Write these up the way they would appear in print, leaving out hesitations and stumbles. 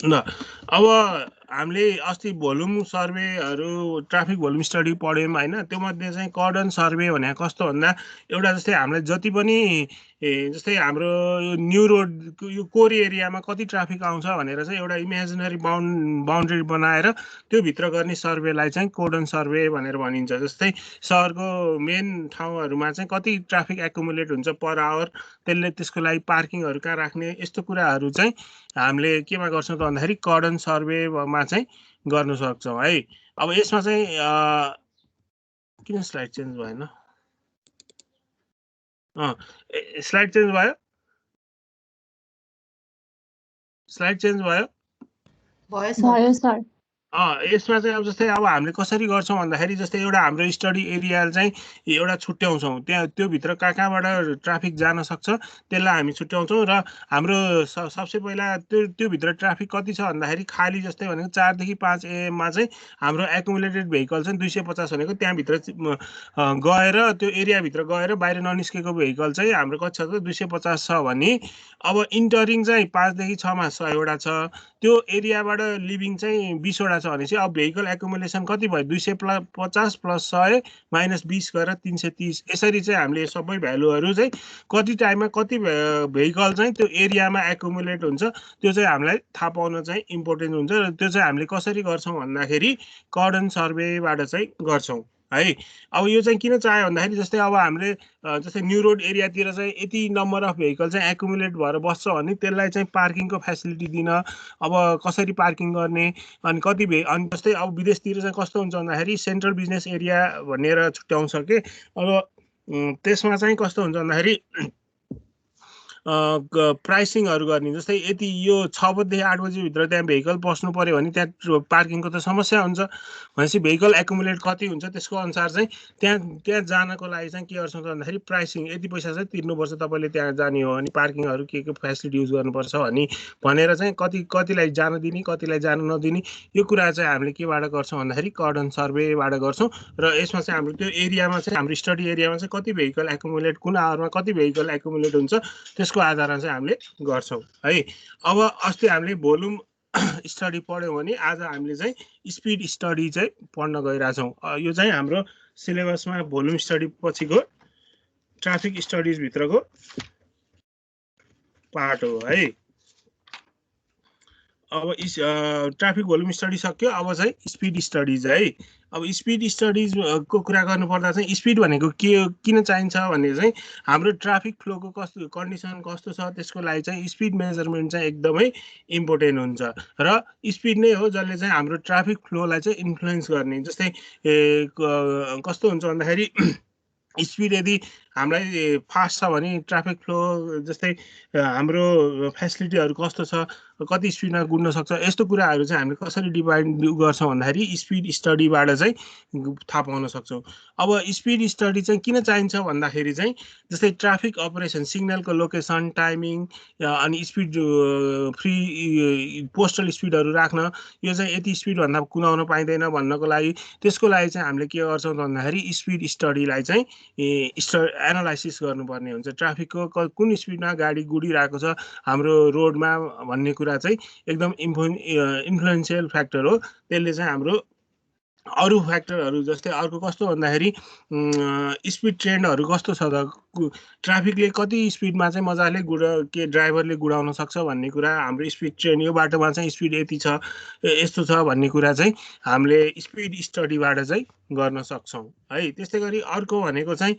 ल अब हामीले अस्ति भोल्युम सर्वेहरू ट्राफिक भोल्युम स्टडी पढ्यौँ होइन त्योमध्ये चाहिँ कर्डन सर्वे भनेको कस्तो भन्दा एउटा जस्तै हामीलाई जति पनि जस्तै हाम्रो यो न्यू रोड यो कोर एरियामा कति ट्राफिक आउँछ भनेर चाहिँ एउटा इमेजिनरी बााउन्ड्री बनाएर त्योभित्र गर्ने सर्वेलाई चाहिँ कोर्डन सर्वे भनेर भनिन्छ। जस्तै सहरको मेन ठाउँहरूमा चाहिँ कति ट्राफिक एकुमुलेट हुन्छ पर आवर, त्यसको लागि पार्किङहरू कहाँ राख्ने, यस्तो कुराहरू चाहिँ हामीले केमा गर्छौँ त भन्दाखेरि कर्डन सर्वेमा चाहिँ गर्न सक्छौँ है। अब यसमा चाहिँ किन स्लाइड चेन्ज भएन? स्लाइड चेन्ज भयो? स्लाइड चेन्ज भयो? भयो सर। यसमा चाहिँ अब जस्तै अब हामीले कसरी गर्छौँ भन्दाखेरि जस्तै एउटा हाम्रो स्टडी एरिया चाहिँ एउटा छुट्याउँछौँ, त्यहाँ त्योभित्र कहाँबाट ट्राफिक जान सक्छ त्यसलाई हामी छुट्याउँछौँ र हाम्रो सबसे पहिला त्योभित्र ट्राफिक कति छ भन्दाखेरि खाली जस्तै भनेको 4 देखि 5 AM चाहिँ हाम्रो एकुमुलेटेड भेहिकल चाहिँ 250 भनेको त्यहाँभित्र गएर त्यो एरियाभित्र गएर बाहिर ननिस्केको भेहिकल चाहिँ हाम्रो कति छ त 250 छ भने अब इन्टरिङ चाहिँ 5 देखि 6 मा 100 छ, त्यो एरियाबाट लिभिङ चाहिँ 20 छ भनेपछि अब भेहिकल एकुमुलेसन कति भयो 250 प्लस 100 माइनस 20 गरेर 330। यसरी चाहिँ हामीले सबै भ्यालुहरू चाहिँ कति टाइममा कति भेहिकल चाहिँ त्यो एरियामा एकुमुलेट हुन्छ त्यो चाहिँ हामीलाई थाहा पाउन चाहिँ इम्पोर्टेन्ट हुन्छ र त्यो चाहिँ हामीले कसरी गर्छौँ भन्दाखेरि कर्डन सर्वेबाट चाहिँ गर्छौँ है। अब यो चाहिँ किन चाह्यो भन्दाखेरि जस्तै अब हामीले जस्तै न्यू रोड एरियातिर चाहिँ यति नम्बर अफ भेहिकल चाहिँ एकुमुलेट भएर बस्छ भने त्यसलाई चाहिँ पार्किङको फेसिलिटी दिन, अब कसरी पार्किङ गर्ने अनि कति अनि जस्तै अब विदेशतिर चाहिँ कस्तो हुन्छ भन्दाखेरि सेन्ट्रल बिजनेस एरिया भनेर छुट्याउँछ के। अब त्यसमा चाहिँ कस्तो हुन्छ भन्दाखेरि प्राइसिङहरू गर्ने, जस्तै यति यो 6 बजेदेखि 8 बजीभित्र त्यहाँ भेहिकल पस्नु पऱ्यो भने त्यहाँ पार्किङको त समस्या हुन्छ भनेपछि भेहिकल एकुमुलेट कति हुन्छ त्यसको अनुसार चाहिँ त्यहाँ जानको लागि चाहिँ के गर्छौँ भन्दाखेरि प्राइसिङ यति पैसा चाहिँ तिर्नुपर्छ तपाईँले त्यहाँ जाने हो अनि पार्किङहरू के फेसिलिटी युज गर्नुपर्छ भनेर चाहिँ कतिलाई जान दिने कतिलाई जान नदिने यो कुरा चाहिँ हामीले केबाट गर्छौँ भन्दाखेरि कर्डन सर्वेबाट गर्छौँ र यसमा चाहिँ हाम्रो त्यो एरियामा चाहिँ हाम्रो स्टडी एरियामा चाहिँ कति भेहिकल एकुमुलेट कुन आवरमा कति भेहिकल एकुमुलेट हुन्छ त्यसको आधारमा चाहिँ हामीले गर्छौँ है। अब अस्ति हामीले भोल्युम स्टडी पढ्यौँ भने आज हामीले चाहिँ स्पिड स्टडी चाहिँ पढ्न गइरहेछौँ। यो चाहिँ हाम्रो सिलेबसमा भोल्युम स्टडी पछिको ट्राफिक स्टडिजभित्रको पार्ट हो है। अब ट्राफिक भोल्युम स्टडी सक्यो, अब चाहिँ स्पिड स्टडिज है। अब स्पिड स्टडिजको कुरा गर्नुपर्दा चाहिँ स्पिड भनेको के किन चाहिन्छ भने चाहिँ हाम्रो ट्राफिक फ्लोको कस्तो कन्डिसन कस्तो छ त्यसको लागि चाहिँ स्पिड मेजरमेन्ट चाहिँ एकदमै इम्पोर्टेन्ट हुन्छ र स्पिड नै हो जसले चाहिँ हाम्रो ट्राफिक फ्लोलाई चाहिँ इन्फ्लुएन्स गर्ने। जस्तै कस्तो हुन्छ भन्दाखेरि स्पिड यदि हामीलाई फास्ट छ भने ट्राफिक फ्लो जस्तै हाम्रो फेसिलिटीहरू कस्तो छ कति स्पिडमा गुड्न सक्छ यस्तो कुराहरू चाहिँ हामीले कसरी डिभाइड गर्छौँ भन्दाखेरि स्पिड स्टडीबाट चाहिँ थाहा पाउन सक्छौँ। अब स्पिड स्टडी चाहिँ किन चाहिन्छ भन्दाखेरि चाहिँ जस्तै ट्राफिक अपरेसन सिग्नलको लोकेसन टाइमिङ अनि स्पिड फ्री पोस्टल स्पिडहरू राख्न यो चाहिँ यति स्पिडभन्दा कुदाउन पाइँदैन भन्नको लागि त्यसको लागि चाहिँ हामीले के गर्छौँ भन्दाखेरि स्पिड स्टडीलाई चाहिँ एनालाइसिस गर्नुपर्ने हुन्छ। ट्राफिकको कुन स्पिडमा गाडी गुडिरहेको छ हाम्रो रोडमा भन्ने कुरा चाहिँ एकदम इन्फ्लुएन्सियल फ्याक्टर हो। त्यसले चाहिँ हाम्रो अरू फ्याक्टरहरू जस्तै अर्को कस्तो भन्दाखेरि स्पिड ट्रेन्डहरू कस्तो छ त ट्राफिकले कति स्पिडमा चाहिँ मजाले ड्राइभरले गुडाउन सक्छ भन्ने कुरा हाम्रो स्पिड ट्रेन्ड यो बाटोमा चाहिँ स्पिड यति छ यस्तो छ भन्ने कुरा चाहिँ हामीले स्पिड स्टडीबाट चाहिँ गर्न सक्छौँ है। त्यस्तै गरी अर्को भनेको चाहिँ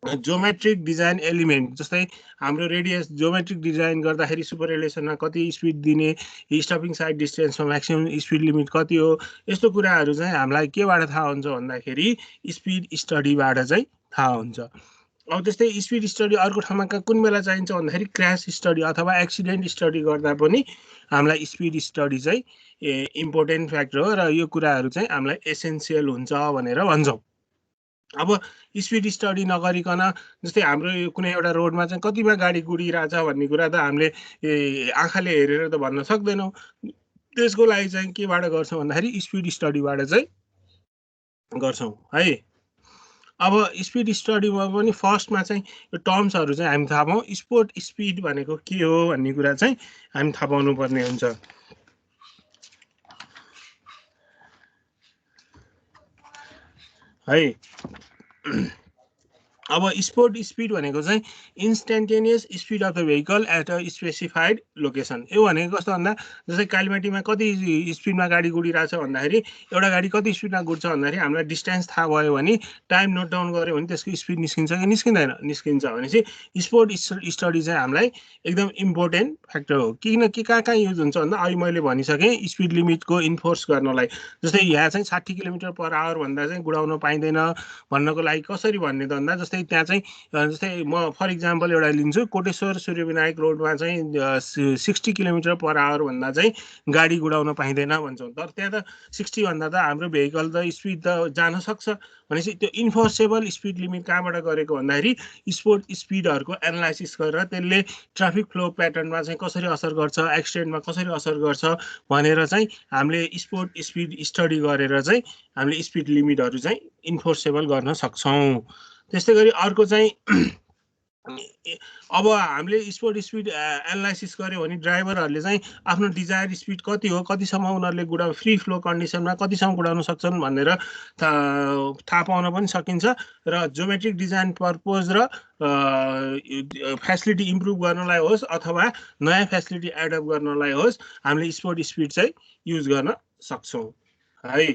जोमेट्रिक डिजाइन एलिमेन्ट, जस्तै हाम्रो रेडियस जोमेट्रिक डिजाइन गर्दाखेरि सुपर रिलेसनमा कति स्पिड दिने, स्टपिङ साइड डिस्टेन्समा म्याक्सिमम स्पिड लिमिट कति हो यस्तो कुराहरू चाहिँ हामीलाई केबाट थाहा हुन्छ भन्दाखेरि स्पिड स्टडीबाट चाहिँ थाहा हुन्छ। अब त्यस्तै स्पिड स्टडी अर्को ठाउँमा कुन बेला चाहिन्छ भन्दाखेरि क्र्यास स्टडी अथवा एक्सिडेन्ट स्टडी गर्दा पनि हामीलाई स्पिड स्टडी चाहिँ इम्पोर्टेन्ट फ्याक्टर हो र यो कुराहरू चाहिँ हामीलाई एसेन्सियल हुन्छ भनेर भन्छौँ। अब स्पिड स्टडी नगरिकन जस्तै हाम्रो कुनै एउटा रोडमा चाहिँ कतिमा गाडी गुडिरहेछ भन्ने कुरा त हामीले आँखाले हेरेर त भन्न सक्दैनौँ। त्यसको लागि चाहिँ केबाट गर्छौँ भन्दाखेरि स्पिड स्टडीबाट चाहिँ गर्छौँ है। अब स्पिड स्टडीमा पनि फर्स्टमा चाहिँ यो टर्म्सहरू चाहिँ हामी थाहा पाउँ। स्पोर्ट स्पिड भनेको के हो भन्ने कुरा चाहिँ हामी थाहा पाउनु पर्ने हुन्छ। है। अब स्पोर्ट स्पिड भनेको चाहिँ instantaneous speed of the vehicle at a specified location. यो भनेको कस्तो भन्दा जस्तै कालीमाटीमा कति स्पिडमा गाडी गुडिरहेछ भन्दाखेरि एउटा गाडी कति स्पिडमा गुड्छ भन्दाखेरि हामीलाई डिस्टेन्स थाहा भयो भने टाइम नोट डाउन गऱ्यो भने त्यसको स्पिड निस्किन्छ कि निस्किँदैन, निस्किन्छ भनेपछि स्पोर्ट स्टडी चाहिँ हामीलाई एकदम इम्पोर्टेन्ट फ्याक्टर हो। किन के कहाँ युज हुन्छ भन्दा अहिले मैले भनिसकेँ स्पिड लिमिटको इन्फोर्स गर्नलाई। जस्तै यहाँ चाहिँ 60 किलोमिटर पर आवर भन्दा चाहिँ गुडाउन पाइँदैन भन्नको लागि कसरी भन्ने त भन्दा जस्तै त्यहाँ चाहिँ जस्तै म फर इक्जाम्पल एउटा लिन्छु, कोटेश्वर सूर्यविनायक रोडमा चाहिँ 60 किलोमिटर पर आवर भन्दा चाहिँ गाडी गुडाउन पाइँदैन भन्छौँ। तर त्यहाँ त 60 भन्दा त हाम्रो भेहिकल त स्पिड त जान सक्छ भनेपछि त्यो इन्फोर्सेबल स्पिड लिमिट कहाँबाट गरेको भन्दाखेरि स्पोर्ट स्पिडहरूको एनालाइसिस गरेर त्यसले ट्राफिक फ्लो प्याटर्नमा चाहिँ कसरी असर गर्छ, एक्सिडेन्टमा कसरी असर गर्छ भनेर चाहिँ हामीले स्पोर्ट स्पिड स्टडी गरेर चाहिँ हामीले स्पिड लिमिटहरू चाहिँ इन्फोर्सेबल गर्न सक्छौँ। त्यस्तै गरी अर्को चाहिँ अब हामीले स्पोर्ट स्पिड एनालाइसिस गर्यो भने ड्राइभरहरूले चाहिँ आफ्नो डिजायर स्पिड कति हो, कतिसम्म उनीहरूले गुडाउ फ्री फ्लो कन्डिसनमा कतिसम्म गुडाउन सक्छन् भनेर थाहा पाउन पनि सकिन्छ। र जोमेट्रिक डिजाइन पर्पोज र फेसिलिटी इम्प्रुभ गर्नलाई होस् अथवा नयाँ फेसिलिटी एडप्ट गर्नलाई होस् हामीले स्पोर्ट स्पिड चाहिँ युज गर्न सक्छौँ है।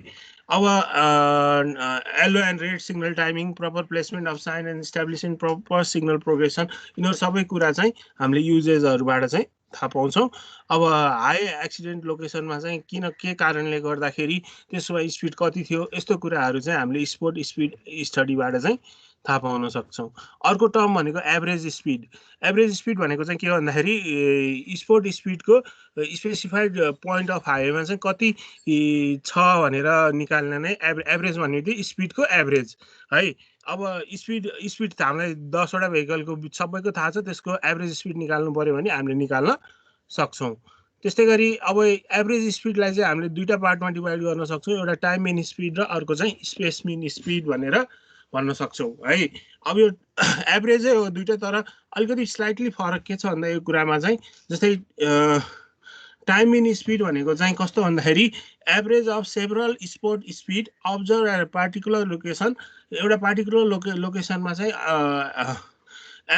अब yellow and red signal timing, proper placement of sign and establishing proper signal progression, यिनीहरू सबै कुरा चाहिँ हामीले युजेजहरूबाट चाहिँ थाहा पाउँछौँ। अब हाई एक्सिडेन्ट लोकेसनमा चाहिँ किन के कारणले गर्दाखेरि त्यसमा स्पिड कति थियो यस्तो कुराहरू चाहिँ हामीले स्पोर्ट स्पिड स्टडीबाट चाहिँ थाहा पाउन सक्छौँ। अर्को टर्म भनेको एभरेज स्पिड। एभरेज स्पिड भनेको चाहिँ के भन्दाखेरि स्पोर्ट स्पिडको स्पेसिफाइड पोइन्ट अफ हाइवेमा चाहिँ कति छ भनेर निकाल्न नै एभरेज भन्ने स्पिडको एभरेज है। अब स्पिड हामीलाई 10वटा भेहिकलको सबैको थाहा छ, त्यसको एभरेज स्पिड निकाल्नु पर्यो भने हामीले निकाल्न सक्छौँ। त्यस्तै गरी अब एभरेज स्पिडलाई चाहिँ हामीले दुईटा पार्टमा डिभाइड गर्न सक्छौँ, एउटा टाइम मिन स्पिड र अर्को चाहिँ स्पेस मिन स्पिड भनेर भन्न सक्छौँ है। अब यो एभरेजै हो दुईटा, तर अलिकति स्लाइटली फरक के छ भन्दा यो कुरामा चाहिँ जस्तै टाइम मिन स्पिड भनेको चाहिँ कस्तो भन्दाखेरि average of several spot speed observe at particular location. एउटा पार्टिकुलर लोकेसनमा चाहिँ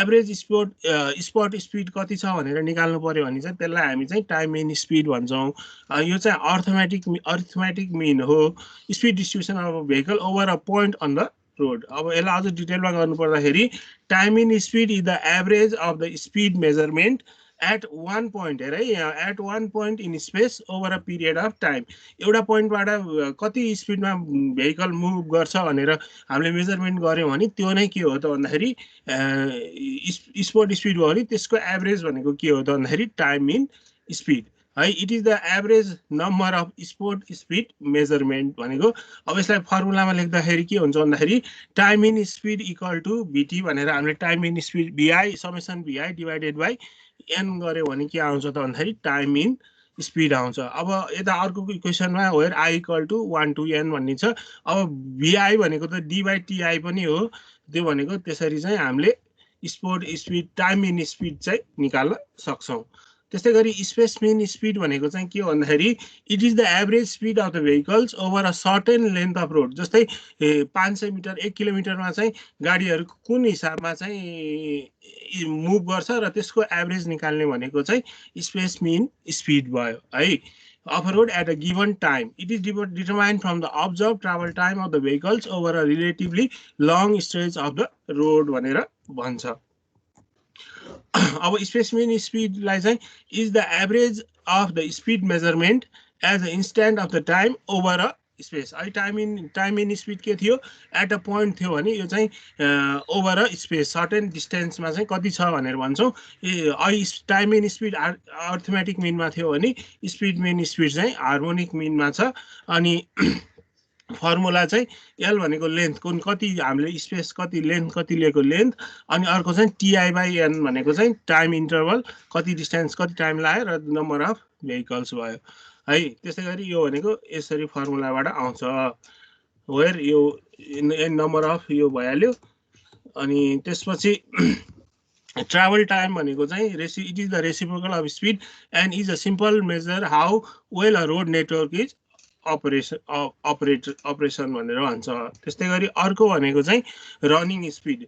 एभरेज स्पोर्ट स्पिड कति छ भनेर निकाल्नु पर्यो भने चाहिँ त्यसलाई हामी चाहिँ टाइम मिन स्पिड भन्छौँ। यो चाहिँ अर्थमेटिक मिन हो, speed distribution of vehicle over a point on the road. अब यसलाई अझ डिटेलमा गर्नुपर्दाखेरि time mean speed is the average of the speed measurement at one point, हेर है, at one point in space over a period of time. एउटा पोइन्टबाट कति स्पिडमा भेहिकल मुभ गर्छ भनेर हामीले मेजरमेन्ट गऱ्यौँ भने त्यो नै के हो त भन्दाखेरि स्पोर्ट स्पिड भयो भने त्यसको एभरेज भनेको के हो त भन्दाखेरि टाइम इन स्पिड है। It is the average number of spot speed measurement भनेको। अब यसलाई फर्मुलामा लेख्दाखेरि के हुन्छ भन्दाखेरि time in speed equal to V T भनेर हामीले time in speed V I summation V I divided by N गऱ्यो भने के आउँछ त भन्दाखेरि टाइम इन स्पिड आउँछ। अब यता अर्को इक्वेसनमा where I equal to 1 to n भन्ने छ। अब भिआई भनेको त डी बाई टिआई पनि हो, त्यो भनेको त्यसरी चाहिँ हामीले sport speed time in speed चाहिँ निकाल्न सक्छौँ। त्यस्तै गरी स्पेस मिन स्पिड भनेको चाहिँ के हो भन्दाखेरि it is the average speed of the vehicles over a certain length off road. जस्तै 500 मिटर 1 किलोमिटरमा चाहिँ गाडीहरू कुन हिसाबमा चाहिँ मुभ गर्छ र त्यसको एभरेज निकाल्ने भनेको चाहिँ स्पेस मिन स्पिड भयो है of a road at a given time. It is determined from the observe travel time of the vehicles over a relatively long stretch of the road भनेर भन्छ। अब स्पेस मिन स्पिडलाई चाहिँ is the average of the speed measurement as an instant of the time over a space. है time in speed के थियो at a point थियो भने यो चाहिँ ओभर अ स्पेस सर्टेन डिस्टेन्समा चाहिँ कति छ भनेर भन्छौँ। अहिले टाइम इन स्पिड अर्थमेटिक मिनमा थियो भने स्पिड मिन स्पिड चाहिँ हार्मोनिक मिनमा छ। अनि फर्मुला चाहिँ एल भनेको लेन्थ कुन कति हामीले स्पेस कति लेन्थ कति लिएको लेन्थ, अनि अर्को चाहिँ टिआई बाई एन भनेको चाहिँ टाइम इन्टरभल कति डिस्टेन्स कति टाइम लाग्यो र नम्बर अफ भेहिकल्स भयो है। त्यस्तै गरी यो भनेको यसरी फर्मुलाबाट आउँछ वेयर यो नम्बर अफ यो भइहाल्यो। अनि त्यसपछि ट्राभल टाइम भनेको चाहिँ it is the reciprocal of speed and is a simple major how well a road network is operation भनेर भन्छ। त्यस्तै गरी अर्को भनेको चाहिँ रनिङ स्पिड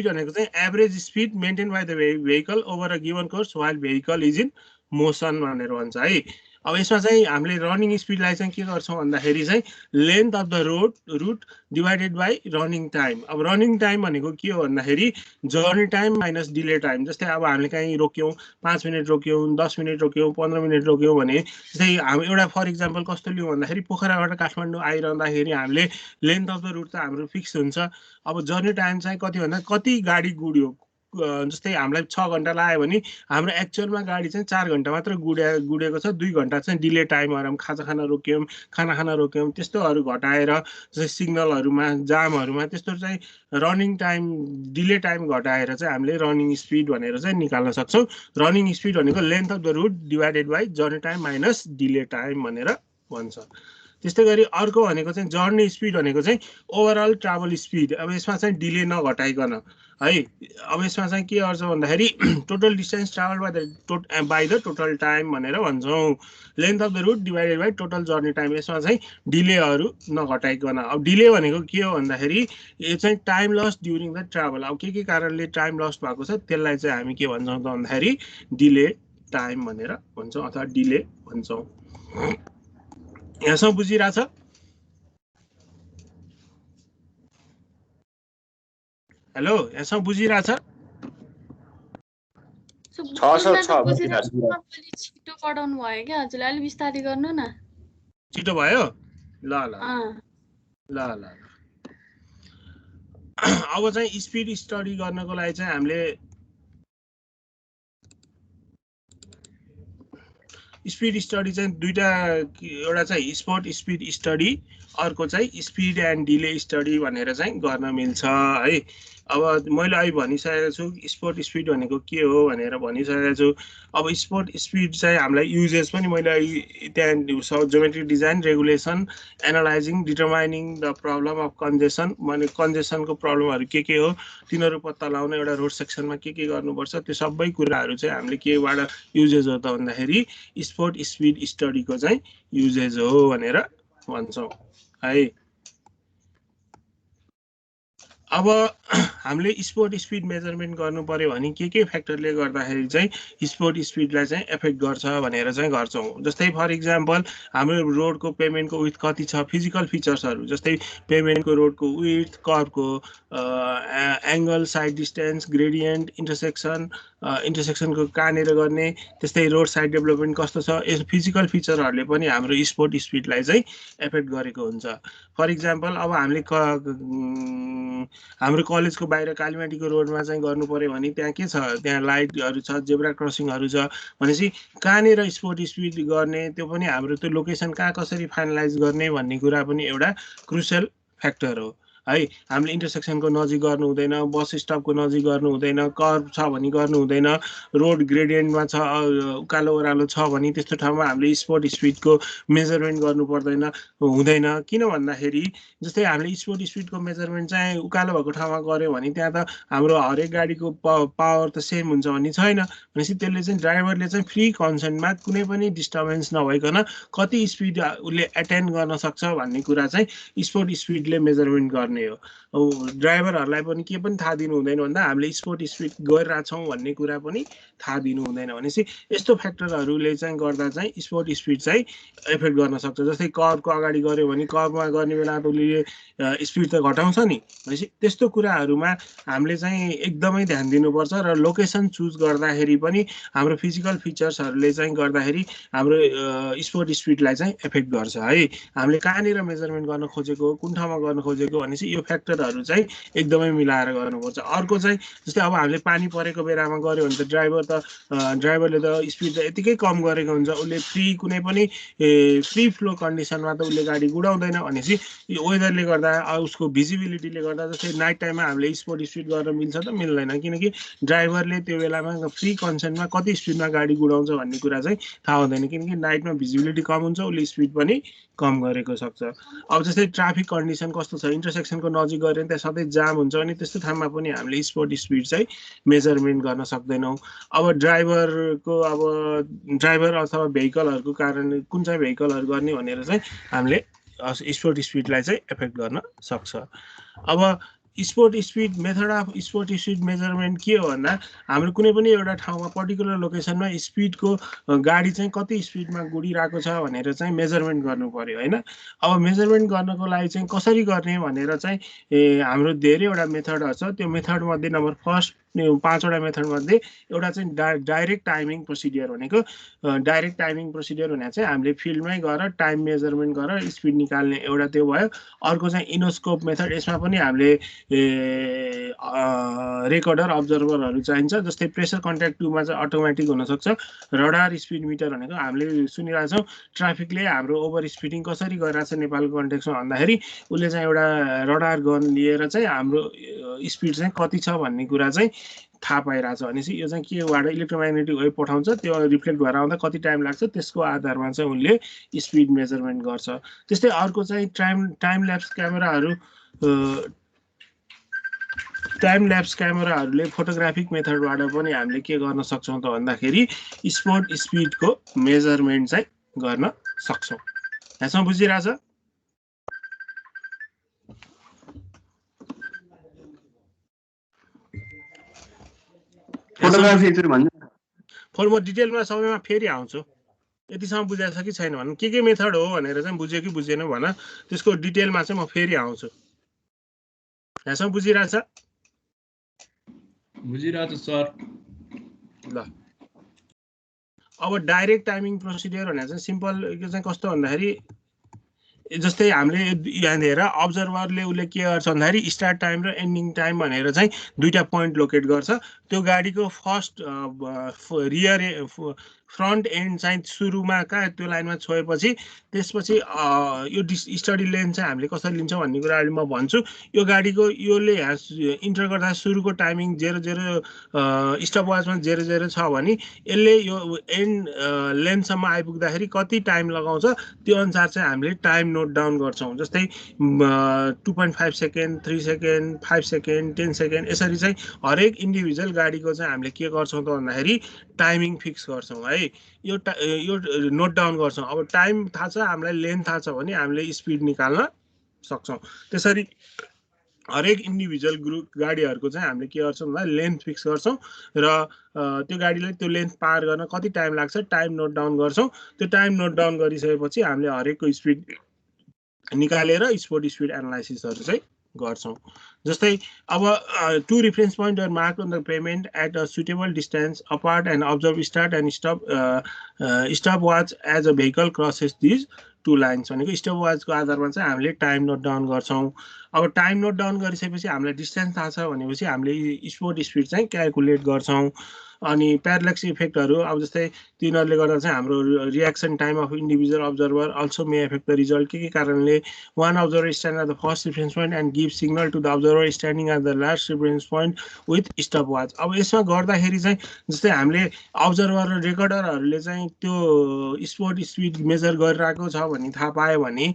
भनेको चाहिँ average speed maintain by the vehicle over a given course while vehicle is in motion भनेर भन्छ है। अब यसमा चाहिँ हामीले रनिङ स्पिडलाई चाहिँ के गर्छौँ भन्दाखेरि चाहिँ length of the route divided by running time. अब रनिङ टाइम भनेको के हो भन्दाखेरि journey time minus delay time. जस्तै अब हामीले कहीँ रोक्यौँ 5 मिनट रोक्यौँ 10 मिनट रोक्यौँ 15 मिनट रोक्यौँ भने जस्तै हामी एउटा फर इक्जाम्पल कस्तो लियौँ भन्दाखेरि पोखराबाट काठमाडौँ आइरहँदाखेरि हामीले लेन्थ अफ द रुट त हाम्रो फिक्स हुन्छ। अब जर्नी टाइम चाहिँ कति भन्दा कति गाडी गुड्यो, जस्तै हामीलाई 6 घन्टा लाग्यो भने हाम्रो एक्चुअलमा गाडी चाहिँ 4 घन्टा मात्र गुडेको छ, 2 घन्टा चाहिँ डिले टाइमहरू खाजा खाना रोक्यौँ खाना खाना रोक्यौँ त्यस्तोहरू घटाएर जस्तै सिग्नलहरूमा जामहरूमा त्यस्तो चाहिँ रनिङ टाइम डिले टाइम घटाएर चाहिँ हामीले रनिङ स्पिड भनेर चाहिँ निकाल्न सक्छौँ। रनिङ स्पिड भनेको length of the route divided by journey time minus delay time भनेर भन्छ। त्यस्तै गरी अर्को भनेको चाहिँ जर्नी स्पिड भनेको चाहिँ ओभरअल ट्राभल स्पिड। अब यसमा चाहिँ डिले नघटाइकन है। अब यसमा चाहिँ के गर्छ भन्दाखेरि total distance travel by the total time भनेर भन्छौँ। Length of the route divided by total journey time. यसमा चाहिँ डिलेहरू नघटाइकन। अब डिले भनेको के हो भन्दाखेरि यो चाहिँ time loss during the travel. अब के कारणले टाइम लस भएको छ त्यसलाई चाहिँ हामी के भन्छौँ त भन्दाखेरि डिले टाइम भनेर भन्छौँ अथवा डिले भन्छौँ। यहाँसम्म बुझिरहेछ? हेलो, यहाँसम्म बुझिरहेछ? छिटो पढाउनु भयो क्या हजुरले, अलि बिस्तारै गर्नु न। छिटो भयो? ल ल ल ल। अब चाहिँ स्पिड स्टडी गर्नको लागि चाहिँ हामीले स्पिड स्टडी चाहिँ दुईटा, एउटा चाहिँ स्पोर्ट स्पिड स्टडी, अर्को चाहिँ स्पिड एन्ड डिले स्टडी भनेर चाहिँ गर्न मिल्छ है। अब मैले अहिले भनिसकेको छु स्पोर्ट स्पिड भनेको के हो भनेर भनिसकेको छु। अब स्पोर्ट स्पिड चाहिँ हामीलाई युजेस पनि मैले त्यहाँ geometric design regulation analysing determining the problem of congestion, माने कन्जेसनको प्रब्लमहरू के हो तिनीहरू पत्ता लगाउन एउटा रोड सेक्सनमा के गर्नुपर्छ त्यो सबै कुराहरू चाहिँ हामीले केबाट युजेस हो त भन्दाखेरि स्पोर्ट स्पिड स्टडीको चाहिँ युजेस हो भनेर भन्छौँ है। अब हामीले स्पोर्ट स्पिड मेजरमेन्ट गर्नु पर्यो भने के फ्याक्टरले गर्दाखेरि चाहिँ स्पोर्ट स्पिडलाई चाहिँ एफेक्ट गर्छ भनेर चाहिँ गर्छौँ। जस्तै फर इक्जाम्पल हाम्रो रोडको पेमेन्टको विड्थ कति छ, फिजिकल फिचर्सहरू जस्तै पेमेन्टको रोडको विड्थ, कर्भको एङ्गल, साइड डिस्टेन्स, ग्रेडियन्ट, इन्टरसेक्सनको कहाँनिर गर्ने, त्यस्तै रोड साइड डेभलपमेन्ट कस्तो छ, यस फिजिकल फिचरहरूले पनि हाम्रो स्पोर्ट स्पिडलाई चाहिँ एफेक्ट गरेको हुन्छ। फर इक्जाम्पल अब हामीले हाम्रो कलेजको बाहिर कालीमाटीको रोडमा चाहिँ गर्नु पर्यो भने त्यहाँ के छ, त्यहाँ लाइटहरू छ, जेब्रा क्रसिङहरू छ भनेपछि कहाँनिर स्पोर्ट स्पिड गर्ने, त्यो पनि हाम्रो त्यो लोकेसन कहाँ कसरी फाइनलाइज गर्ने भन्ने कुरा पनि एउटा क्रुसियल फ्याक्टर हो है। हामीले इन्टरसेक्सनको नजिक गर्नु हुँदैन, बस स्टपको नजिक गर्नु हुँदैन, कर्भ छ भने गर्नु हुँदैन, रोड ग्रेडियन्टमा छ उकालो ओह्रालो छ भने त्यस्तो ठाउँमा हामीले स्पोर्ट स्पिडको मेजरमेन्ट गर्नु पर्दैन हुँदैन। किन भन्दाखेरि जस्तै हामीले स्पोर्ट स्पिडको मेजरमेन्ट चाहिँ उकालो भएको ठाउँमा गऱ्यो भने त्यहाँ त हाम्रो हरेक गाडीको पावर त सेम हुन्छ भन्ने छैन। भनेपछि त्यसले चाहिँ ड्राइभरले चाहिँ फ्री कन्सेन्टमा कुनै पनि डिस्टर्बेन्स नभइकन कति स्पिड उसले एटेन्ड गर्न सक्छ भन्ने कुरा चाहिँ स्पोर्ट स्पिडले मेजरमेन्ट गर्ने हो। ड्राइभरहरूलाई पनि के पनि थाहा दिनु हुँदैन भन्दा हामीले स्पोर्ट स्पिड गरिरहेछौँ भन्ने कुरा पनि थाहा दिनु हुँदैन। भनेपछि यस्तो फ्याक्टरहरूले चाहिँ गर्दा चाहिँ स्पोर्ट स्पिड चाहिँ एफेक्ट गर्न सक्छ। जस्तै कर्भको अगाडि गऱ्यो भने कर्भमा गर्ने बेला त उसले स्पिड त घटाउँछ नि। भनेपछि त्यस्तो कुराहरूमा हामीले चाहिँ एकदमै ध्यान दिनुपर्छ र लोकेसन चुज गर्दाखेरि पनि हाम्रो फिजिकल फिचर्सहरूले चाहिँ गर्दाखेरि हाम्रो स्पोर्ट स्पिडलाई चाहिँ एफेक्ट गर्छ है। हामीले कहाँनिर मेजरमेन्ट गर्न खोजेको, कुन ठाउँमा गर्न खोजेको भनेपछि यो फ्याक्टरहरू चाहिँ एकदमै मिलाएर गर्नुपर्छ। अर्को चाहिँ जस्तै अब हामीले पानी परेको बेलामा गऱ्यो भने त ड्राइभरले त स्पिड त यतिकै कम गरेको हुन्छ, उसले कुनै पनि फ्री फ्लो कन्डिसनमा त उसले गाडी गुडाउँदैन। भनेपछि यो वेदरले गर्दा उसको भिजिबिलिटीले गर्दा जस्तै नाइट टाइममा हामीले स्पोर्ट स्पिड गर्न मिल्छ त मिल्दैन, किनकि ड्राइभरले त्यो बेलामा फ्री कन्डिसनमा कति स्पिडमा गाडी गुडाउँछ भन्ने कुरा चाहिँ थाहा हुँदैन, किनकि नाइटमा भिजिबिलिटी कम हुन्छ, उसले स्पिड पनि कम गरेको सक्छ। अब जस्तै ट्राफिक कन्डिसन कस्तो छ, इन्टरसेक्सन स्टेसनको नजिक गऱ्यो भने त्यहाँ सधैँ जाम हुन्छ अनि त्यस्तो ठाउँमा पनि हामीले स्पोट स्पिड चाहिँ मेजरमेन्ट गर्न सक्दैनौँ। अब ड्राइभर अथवा भेहिकलहरूको कारण कुन चाहिँ भेहिकलहरू गर्ने भनेर चाहिँ हामीले स्पोट स्पिडलाई चाहिँ एफेक्ट गर्न सक्छ। अब spot speed method of spot speed measurement के हो भन्दा हाम्रो कुनै पनि एउटा ठाउँमा पर्टिकुलर लोकेसनमा स्पिडको गाडी चाहिँ कति स्पिडमा गुडिरहेको छ भनेर चाहिँ मेजरमेन्ट गर्नु पर्यो होइन। अब मेजरमेन्ट गर्नको लागि चाहिँ कसरी गर्ने भनेर चाहिँ हाम्रो धेरैवटा मेथडहरू छ। त्यो मेथडमध्ये नम्बर फर्स्ट 5वटा मेथडमध्ये एउटा चाहिँ डाइरेक्ट टाइमिङ प्रोसिडियर भनेको डाइरेक्ट टाइमिङ प्रोसिडियर भने चाहिँ हामीले फिल्डमै गएर टाइम मेजरमेन्ट गरेर स्पिड निकाल्ने एउटा त्यो भयो। अर्को चाहिँ इनोस्कोप मेथड, यसमा पनि हामीले रेकर्डर अब्जर्भरहरू चाहिन्छ। जस्तै प्रेसर कन्ट्याक्ट 2मा चाहिँ अटोमेटिक हुनसक्छ। रडार स्पिड मिटर भनेको हामीले सुनिरहेको छौँ ट्राफिकले हाम्रो ओभर स्पिडिङ कसरी गरिरहेको छ नेपालको कन्टेक्समा भन्दाखेरि उसले चाहिँ एउटा रडार गन लिएर चाहिँ हाम्रो स्पिड चाहिँ कति छ भन्ने कुरा चाहिँ थाहा पाइरहेछ भनेपछि यो चाहिँ केबाट इलेक्ट्रोम्याग्नेटिक वेभ पठाउँछ, त्यो रिफ्लेक्ट भएर आउँदा कति टाइम लाग्छ त्यसको आधारमा चाहिँ उनले स्पिड मेजरमेन्ट गर्छ। त्यस्तै अर्को चाहिँ टाइम ल्याप्स क्यामेराहरूले फोटोग्राफिक मेथडबाट पनि हामीले के गर्न सक्छौँ त भन्दाखेरि स्पोट स्पिडको मेजरमेन्ट चाहिँ गर्न सक्छौँ। यहाँसम्म बुझिरहेछ? म डिटेलमा सबैमा फेरि आउँछु। यतिसम्म बुझाएको छ कि छैन भन, के मेथड हो भनेर चाहिँ बुझ्यो कि बुझेन भन, त्यसको डिटेलमा चाहिँ म फेरि आउँछु। यहाँसम्म बुझिरहेछ? बुझिरहेछ सर। ल अब डाइरेक्ट टाइमिङ प्रोसिडियर भनेर चाहिँ सिम्पल यो चाहिँ कस्तो भन्दाखेरि जस्तै हामीले यहाँ हेर अब्जर्भरले उसले के गर्छ भन्दाखेरि स्टार्ट टाइम र एन्डिङ टाइम भनेर चाहिँ दुईटा पोइन्ट लोकेट गर्छ। त्यो गाडीको फर्स्ट फ्रन्ट एन्ड चाहिँ सुरुमा कहाँ त्यो लाइनमा छोएपछि त्यसपछि यो स्टडी लेन चाहिँ हामीले कसरी लिन्छौँ भन्ने कुरा अहिले म भन्छु। यो गाडीको योले इन्टर गर्दा सुरुको टाइमिङ 00 स्टपवाचमा 00 छ भने यसले यो एन्ड लेनसम्म आइपुग्दाखेरि कति टाइम लगाउँछ त्यो अनुसार चाहिँ हामीले टाइम नोट डाउन गर्छौँ। जस्तै 2.5 सेकेन्ड, 3 सेकेन्ड, 5 सेकेन्ड, 10 सेकेन्ड यसरी चाहिँ हरेक इन्डिभिजुअल गाडीको चाहिँ हामीले के गर्छौँ त भन्दाखेरि टाइमिङ फिक्स गर्छौँ है। यो नोट डाउन गर्छौँ। अब टाइम थाहा छ हामीलाई, लेन्थ थाहा छ भने हामीले स्पिड निकाल्न सक्छौँ। त्यसरी हरेक इन्डिभिजुअल ग्रुप गाडीहरूको चाहिँ हामीले के गर्छौँ भन्दा लेन्थ फिक्स गर्छौँ र त्यो गाडीलाई त्यो लेन्थ पार गर्न कति टाइम लाग्छ टाइम नोट डाउन गर्छौँ। त्यो टाइम नोट डाउन गरिसकेपछि हामीले हरेकको स्पिड निकालेर स्पोट स्पिड एनालाइसिसहरू चाहिँ गर्छौँ। जस्तै अब 2 reference points are marked on the pavement at a suitable distance apart and observe start and stop watch as a vehicle crosses these 2 lines भनेको स्टप वाचको आधारमा चाहिँ हामीले टाइम नोट डाउन गर्छौँ। अब टाइम नोट डाउन गरिसकेपछि हामीलाई distance थाहा छ भनेपछि हामीले स्पोट स्पिड चाहिँ क्यालकुलेट गर्छौँ। अनि प्यारालेक्स इफेक्टहरू अब जस्तै तिनीहरूले गर्दा चाहिँ हाम्रो reaction time of individual observer also may effect the result. के कारणले one observer stand at the first reference point and give signal to the observer standing at the last reference point with stop watch. अब यसमा गर्दाखेरि चाहिँ जस्तै हामीले observer र रेकर्डरहरूले चाहिँ त्यो स्पोट स्पिड मेजर गरिरहेको छ भन्ने थाहा पायो भने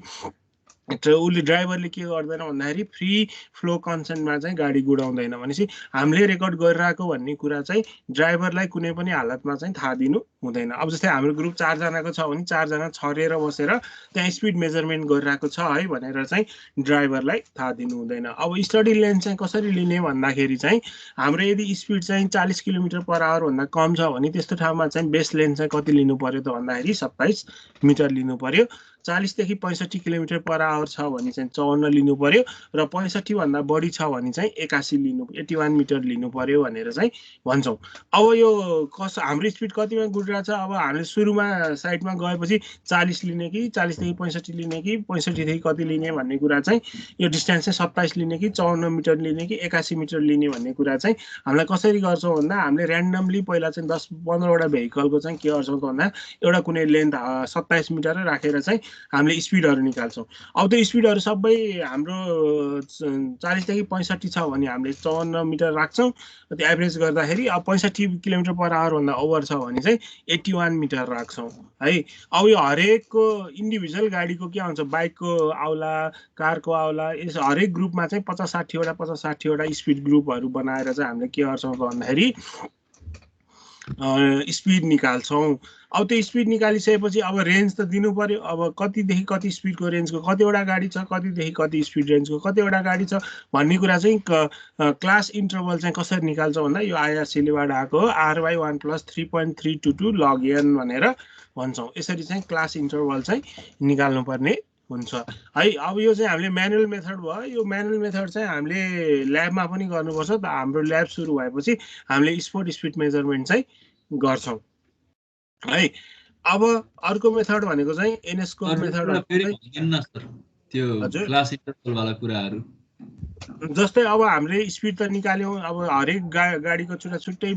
उसले ड्राइभरले के गर्दैन भन्दाखेरि फ्री फ्लो कन्सेन्टमा चाहिँ गाडी गुडाउँदैन। भनेपछि हामीले रेकर्ड गरिरहेको भन्ने कुरा चाहिँ ड्राइभरलाई कुनै पनि हालतमा चाहिँ थाहा दिनु हुँदैन। अब जस्तै हाम्रो ग्रुप 4 जनाको छ भने 4 जना छरेर बसेर त्यहाँ स्पिड मेजरमेन्ट गरिरहेको छ है भनेर चाहिँ ड्राइभरलाई थाहा दिनु हुँदैन। अब स्टडी लेन चाहिँ कसरी लिने भन्दाखेरि चाहिँ हाम्रो यदि स्पिड चाहिँ 40 किलोमिटर पर आवर भन्दा कम छ भने त्यस्तो ठाउँमा चाहिँ बेस लेन चाहिँ कति लिनु पर्यो त भन्दाखेरि 27 मिटर लिनु पर्यो। 40 देखि 65 किलोमिटर पर आवर छ भने चाहिँ 54 लिनु पर्यो र 65 भन्दा बढी छ भने चाहिँ 81 मिटर लिनु पर्यो भनेर चाहिँ भन्छौँ। अब यो हाम्रो स्पिड कतिमा गुडिरहेछ, अब हामीले सुरुमा साइडमा गएपछि 40 लिने कि 40 देखि 65 लिने कि 65 देखि कति लिने भन्ने कुरा चाहिँ यो डिस्टेन्स चाहिँ 27 लिने कि 54 मिटर लिने कि 81 मिटर लिने भन्ने कुरा चाहिँ हामीलाई कसरी गर्छौँ भन्दा हामीले ऱ्यान्डमली पहिला चाहिँ 10-15 वटा भेहिकलको चाहिँ के गर्छौँ त भन्दा एउटा कुनै लेन्थ 27 मिटर राखेर चाहिँ हामीले स्पिडहरू निकाल्छौँ। अब त्यो स्पिडहरू सबै हाम्रो 40 देखि 65 छ भने हामीले 54 मिटर राख्छौँ। त्यो एभरेज गर्दाखेरि अब 65 किलोमिटर पर आवर भन्दा ओभर छ भने चाहिँ 81 मिटर राख्छौँ है। अब यो हरेकको इन्डिभिजुअल गाडीको के आउँछ, बाइकको आउला, कारको आउला, यस हरेक ग्रुपमा चाहिँ 50-60 वटा स्पिड ग्रुपहरू बनाएर चाहिँ हामीले के गर्छौँ भन्दाखेरि स्पिड निकाल्छौँ। अब त्यो स्पिड निकालिसकेपछि अब रेन्ज त दिनु पर्यो। अब कतिदेखि कति स्पिडको रेन्जको कतिवटा गाडी छ, कतिदेखि कति स्पिड रेन्जको कतिवटा गाडी छ भन्ने कुरा चाहिँ क्लास इन्टरभल चाहिँ कसरी निकाल्छ भन्दा यो आइआरसीलेबाट आएको हो, R/1 + 3.322 log n भनेर भन्छौँ। यसरी चाहिँ क्लास इन्टरभल चाहिँ निकाल्नुपर्ने हुन्छ है। अब यो चाहिँ हामीले म्यानुअल मेथड भयो। यो म्यानुअल मेथड चाहिँ हामीले ल्याबमा पनि गर्नुपर्छ। त हाम्रो ल्याब सुरु भएपछि हामीले स्पोर्ट स्पिड मेजरमेन्ट चाहिँ गर्छौँ है। अब अर्को मेथड भनेको चाहिँ एनएस्कोप मेथड। त्यो क्लास इन्टरभल वाला कुराहरु जस्तै अब हामीले स्पिड त निकाल्यौँ। अब हरेक गाडीको छुट्टै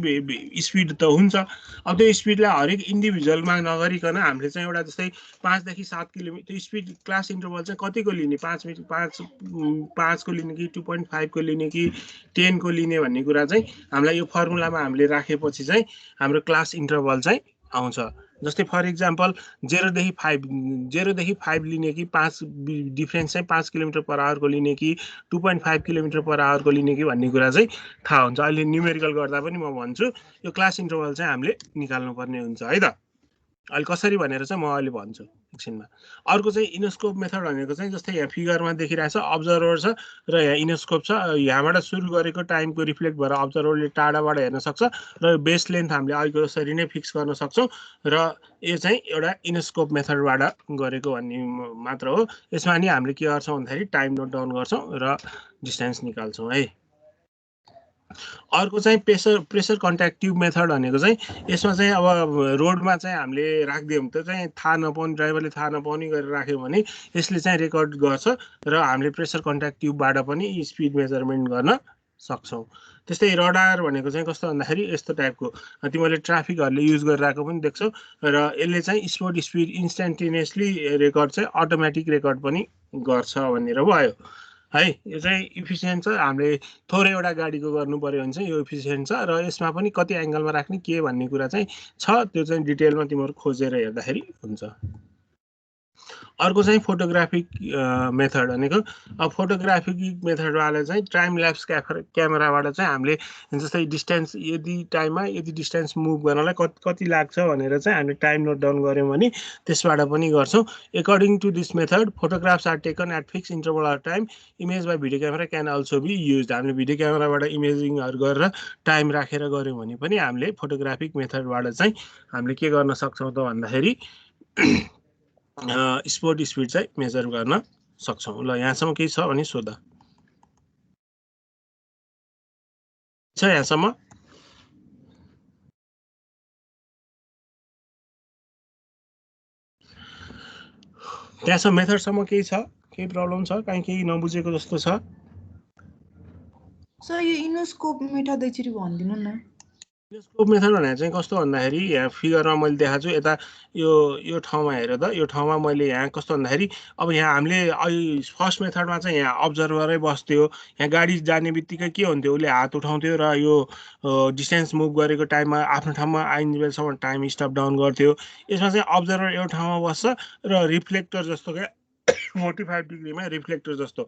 स्पिड त हुन्छ। अब त्यो स्पिडलाई हरेक इन्डिभिजुअलमा नगरिकन हामीले चाहिँ एउटा जस्तै 5 देखि 7 किलोमिटर त्यो स्पिड क्लास इन्टरभल चाहिँ कतिको लिने, 5 को लिने कि 2.5 को लिने कि 10 को लिने भन्ने कुरा चाहिँ हामीलाई यो फर्मुलामा हामीले राखेपछि चाहिँ हाम्रो क्लास इन्टरभल चाहिँ आउँछ। जस्तै फर इक्जाम्पल 0 देखि 5 लिने कि 5 डिफ्रेन्स चाहिँ 5 किलोमिटर पर आवर को लिने कि 2.5 किलोमिटर पर आवर को लिने कि भन्ने कुरा चाहिँ थाहा हुन्छ। अहिले न्युमेरिकल गर्दा पनि म भन्छु यो क्लास इन्टरभल चाहिँ हामीले निकाल्नुपर्ने हुन्छ है त। अहिले कसरी भनेर चाहिँ म अहिले भन्छु एकछिनमा। अर्को चाहिँ इनोस्कोप मेथड भनेको चाहिँ जस्तै यहाँ फिगरमा देखिरहेको छ अब्जर्भर छ र यहाँ इनोस्कोप छ। यहाँबाट सुरु गरेको टाइमको रिफ्लेक्ट भएर अब्जर्भरले टाढाबाट हेर्न सक्छ र बेस लेन्थ हामीले अहिलेको जसरी नै फिक्स गर्न सक्छौँ र यो चाहिँ एउटा इनोस्कोप मेथडबाट गरेको भन्ने मात्र हो। यसमा नि हामीले के गर्छौँ भन्दाखेरि टाइम नोट डाउन गर्छौँ र डिस्टेन्स निकाल्छौँ है। अर्को चाहिँ प्रेसर कन्ट्याक्ट ट्युब मेथड भनेको चाहिँ यसमा चाहिँ अब रोडमा चाहिँ हामीले राखिदियौँ त्यो चाहिँ थाहा नपाउने, ड्राइभरले थाहा नपाउने गरेर राख्यौँ भने यसले चाहिँ रेकर्ड गर्छ र हामीले प्रेसर कन्ट्याक्ट ट्युबबाट पनि स्पिड मेजरमेन्ट गर्न सक्छौँ। त्यस्तै रडार भनेको चाहिँ कस्तो भन्दाखेरि यस्तो टाइपको तिमीले ट्राफिकहरूले युज गरिरहेको पनि देख्छौ र यसले चाहिँ स्पोर्ट स्पिड इन्स्ट्यान्टेनियसली रेकर्ड चाहिँ अटोमेटिक रेकर्ड पनि गर्छ भनेर भयो है। यो चाहिँ इफिसियन्ट छ। हामीले थोरैवटा गाडीको गर्नु पर्यो भने चाहिँ यो इफिसियन्ट छ र यसमा पनि कति एङ्गलमा राख्ने के भन्ने कुरा चाहिँ छ। त्यो चाहिँ डिटेलमा तिमीहरू खोजेर हेर्दाखेरि हुन्छ। अर्को चाहिँ फोटोग्राफिक मेथड भनेको अब फोटोग्राफिक मेथडवाला चाहिँ टाइम ल्याप्स क्यामेराबाट चाहिँ हामीले जस्तै डिस्टेन्स यदि टाइममा यदि डिस्टेन्स मुभ गर्नलाई कति लाग्छ भनेर चाहिँ हामीले टाइम नोट डाउन गऱ्यौँ भने त्यसबाट पनि गर्छौँ। According to this method photographs are taken at fix interval of time. Image by video camera can also be use. हामीले भिडियो क्यामेराबाट इमेजिङहरू गरेर टाइम राखेर गऱ्यौँ भने पनि हामीले फोटोग्राफिक मेथडबाट चाहिँ हामीले के गर्न सक्छौँ त भन्दाखेरि स्पोर्ट स्पिड चाहिँ मेजर गर्न सक्छौँ। ल यहाँसम्म केही छ भने सोध। छ यहाँसम्म? त्यहाँसम्म मेथडसम्म केही छ, केही प्रब्लम छ, कहीँ केही नबुझेको जस्तो छ? सर यो इनोस्कोप मेथड एकचोटि भनिदिनु न। इनोस्कोप मेथड भनेर चाहिँ कस्तो भन्दाखेरि यहाँ फिगरमा मैले देखाएको छु यता यो ठाउँमा हेर त। यो ठाउँमा मैले यहाँ कस्तो भन्दाखेरि अब यहाँ हामीले फर्स्ट मेथडमा चाहिँ यहाँ अब्जर्भरै बस्थ्यो। यहाँ गाडी जाने बित्तिकै के हुन्थ्यो उसले हात उठाउँथ्यो र यो डिस्टेन्स मुभ गरेको टाइममा आफ्नो ठाउँमा आइन्जेलसम्म टाइम स्टप डाउन गर्थ्यो। यसमा चाहिँ अब्जर्भर एउटा ठाउँमा बस्छ र रिफ्लेक्टर जस्तो क्या 45 डिग्रीमा रिफ्लेक्टर जस्तो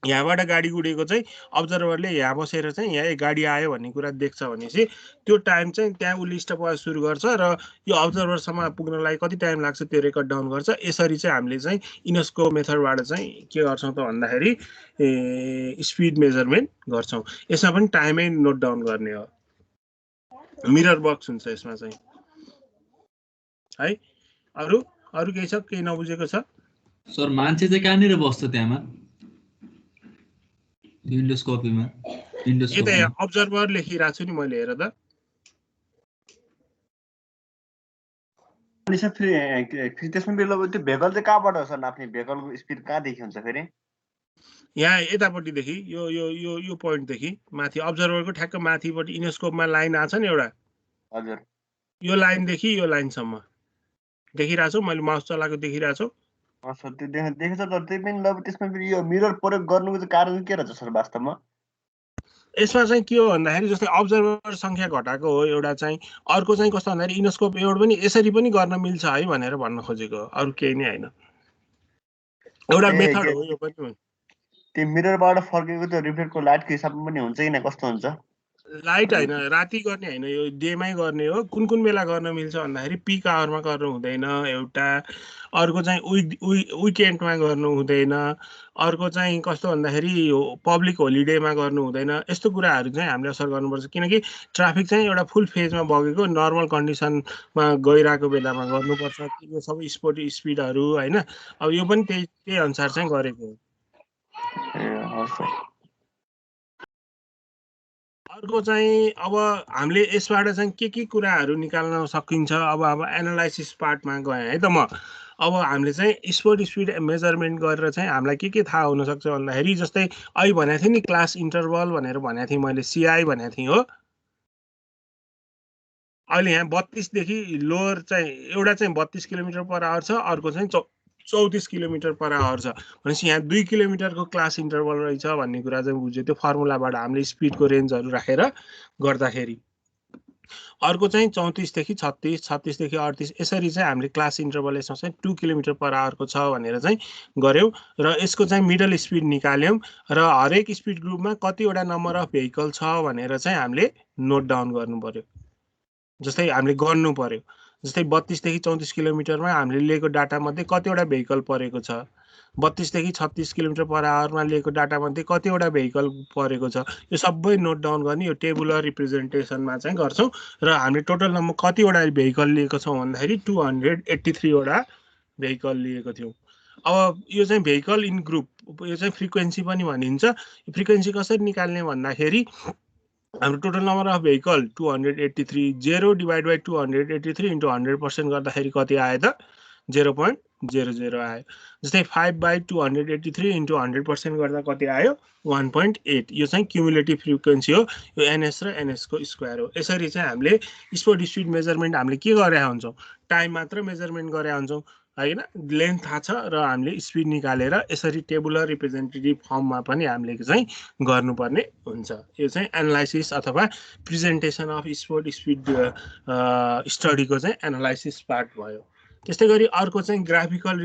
यहाँबाट गाडी उडेको चाहिँ अब्जर्भरले यहाँ बसेर चाहिँ यहाँ गाडी आयो भन्ने कुरा देख्छ भनेपछि त्यो टाइम चाहिँ त्यहाँ उसले स्टप सुरु गर्छ र यो अब्जर्भरसम्म पुग्नलाई कति टाइम लाग्छ त्यो रेकर्ड डाउन गर्छ। यसरी चाहिँ हामीले चाहिँ इनोस्कोप मेथडबाट चाहिँ के गर्छौँ त भन्दाखेरि स्पिड मेजरमेन्ट गर्छौँ। यसमा पनि टाइमै नोट डाउन गर्ने हो। मिरर बक्स हुन्छ यसमा चाहिँ है। अरू केही छ, केही नबुझेको छ? सर मान्छे चाहिँ कहाँनिर बस्छ त्यहाँमा इन्डोस्कोपीमा? यता अब्जर्भर लेखिरहेको छु नि मैले, हेर त। अनि सर फेरि त्यसमा त्यो भेकल चाहिँ कहाँबाट हो सर नाप्ने? भेकलको स्पिड कहाँदेखि हुन्छ फेरि? यहाँ यतापट्टिदेखि यो यो यो यो पोइन्टदेखि माथि अब्जर्भरको ठ्याक्क माथिपट्टि इनोस्कोपमा लाइन आएको छ नि एउटा। हजुर। यो लाइनदेखि यो लाइनसम्म देखिरहेको छु मैले, माउस चलाएको देखिरहेको छु। सर त्यो देखेछ तर त्यही पनि ल त्यसमा फेरि यो मिरर प्रयोग गर्नुको चाहिँ कारण के रहेछ सर वास्तवमा? यसमा चाहिँ के हो भन्दाखेरि जस्तै अब्जर्भर सङ्ख्या घटाएको हो एउटा चाहिँ, अर्को चाहिँ कस्तो भन्दाखेरि इनोस्कोप एउटा पनि यसरी पनि गर्न मिल्छ है भनेर भन्न खोजेको हो, अरू केही नै होइन। एउटा मेथड हो यो पनि। त्यो मिररबाट फर्केको त्यो रिफ्लेक्टको लाइटको हिसाबमा पनि हुन्छ कि कस्तो हुन्छ? लाइट होइन, राति गर्ने होइन, यो डेमै गर्ने हो। कुन कुन बेला गर्न मिल्छ भन्दाखेरि पिक आवरमा गर्नु हुँदैन एउटा, अर्को चाहिँ विकेन्डमा गर्नु हुँदैन, अर्को चाहिँ कस्तो भन्दाखेरि पब्लिक होलिडेमा गर्नु हुँदैन। यस्तो कुराहरू चाहिँ हामीले असर गर्नुपर्छ, किनकि ट्राफिक चाहिँ एउटा फुल फेजमा बगेको नर्मल कन्डिसनमा गइरहेको बेलामा गर्नुपर्छ। यो सबै स्पोर्ट स्पिडहरू होइन, अब यो पनि त्यही अनुसार चाहिँ गरेको हो। अर्को चाहिँ अब हामीले यसबाट चाहिँ के कुराहरू निकाल्न सकिन्छ, अब एनालाइसिस पार्टमा गएँ है त म। अब हामीले चाहिँ स्पोर्ट स्पिड मेजरमेन्ट गरेर चाहिँ हामीलाई के थाहा हुनसक्छ भन्दाखेरि, जस्तै अहिले भनेको थिएँ नि क्लास इन्टरभल भनेर भनेको थिएँ मैले, सिआई भनेको थिएँ हो। अहिले यहाँ 32 देखि लोअर चाहिँ एउटा चाहिँ 32 किलोमिटर पर आवर छ, अर्को चाहिँ 34 किलोमिटर पर आवर छ। भनेपछि यहाँ 2 किलोमिटरको क्लास इन्टरभल रहेछ भन्ने कुरा चाहिँ बुझ्यो त्यो फर्मुलाबाट हामीले स्पिडको रेन्जहरू राखेर गर्दाखेरि। अर्को चाहिँ 34 देखि 36, 36 देखि 38, यसरी चाहिँ हामीले क्लास इन्टरभल यसमा चाहिँ 2 किलोमिटर पर आवरको छ भनेर चाहिँ गऱ्यौँ र यसको चाहिँ मिडल स्पिड निकाल्यौँ र हरेक स्पिड ग्रुपमा कतिवटा नम्बर अफ भेहिकल छ भनेर चाहिँ हामीले नोट डाउन गर्नु पर्यो। जस्तै हामीले गर्नु पर्यो, जस्तै 32 देखि 34 किलोमिटरमा हामीले लिएको डाटामध्ये कतिवटा भेहिकल परेको छ, 32 देखि 36 किलोमिटर पर आवरमा लिएको डाटामध्ये कतिवटा भेहिकल परेको छ, यो सबै नोट डाउन गर्ने यो टेबुलर रिप्रेजेन्टेसनमा चाहिँ गर्छौँ। र हामीले टोटल नम्बर कतिवटा भेहिकल लिएको छौँ भन्दाखेरि 283 वटा भेहिकल लिएको थियौँ। अब यो चाहिँ भेहिकल इन ग्रुप, यो चाहिँ फ्रिक्वेन्सी पनि भनिन्छ। फ्रिक्वेन्सी कसरी निकाल्ने भन्दाखेरि हाम्रो total number of vehicle 283, 0 divide by 283 into 100% गर्दाखेरि कति आयो त 0.00 आयो। जस्तै 5/283 इन्टु 100% गर्दा कति आयो 1.8। यो चाहिँ क्युमुलेटिभ फ्रिक्वेन्सी हो, यो एनएस र एनएसको स्क्वायर हो। यसरी चाहिँ हामीले स्पोर्ट स्पिड मेजरमेन्ट हामीले के गरेका हुन्छौँ, टाइम मात्र मेजरमेन्ट गरेका हुन्छौँ होइन, लेन्थ थाहा छ र हामीले स्पिड निकालेर यसरी टेबुलर रिप्रेजेन्टेटिभ फर्ममा पनि हामीले चाहिँ गर्नुपर्ने हुन्छ। यो चाहिँ एनालाइसिस अथवा प्रेजेन्टेसन अफ स्पोर्ट स्पिड स्टडीको चाहिँ एनालाइसिस पार्ट भयो। त्यस्तै गरी अर्को चाहिँ ग्राफिकल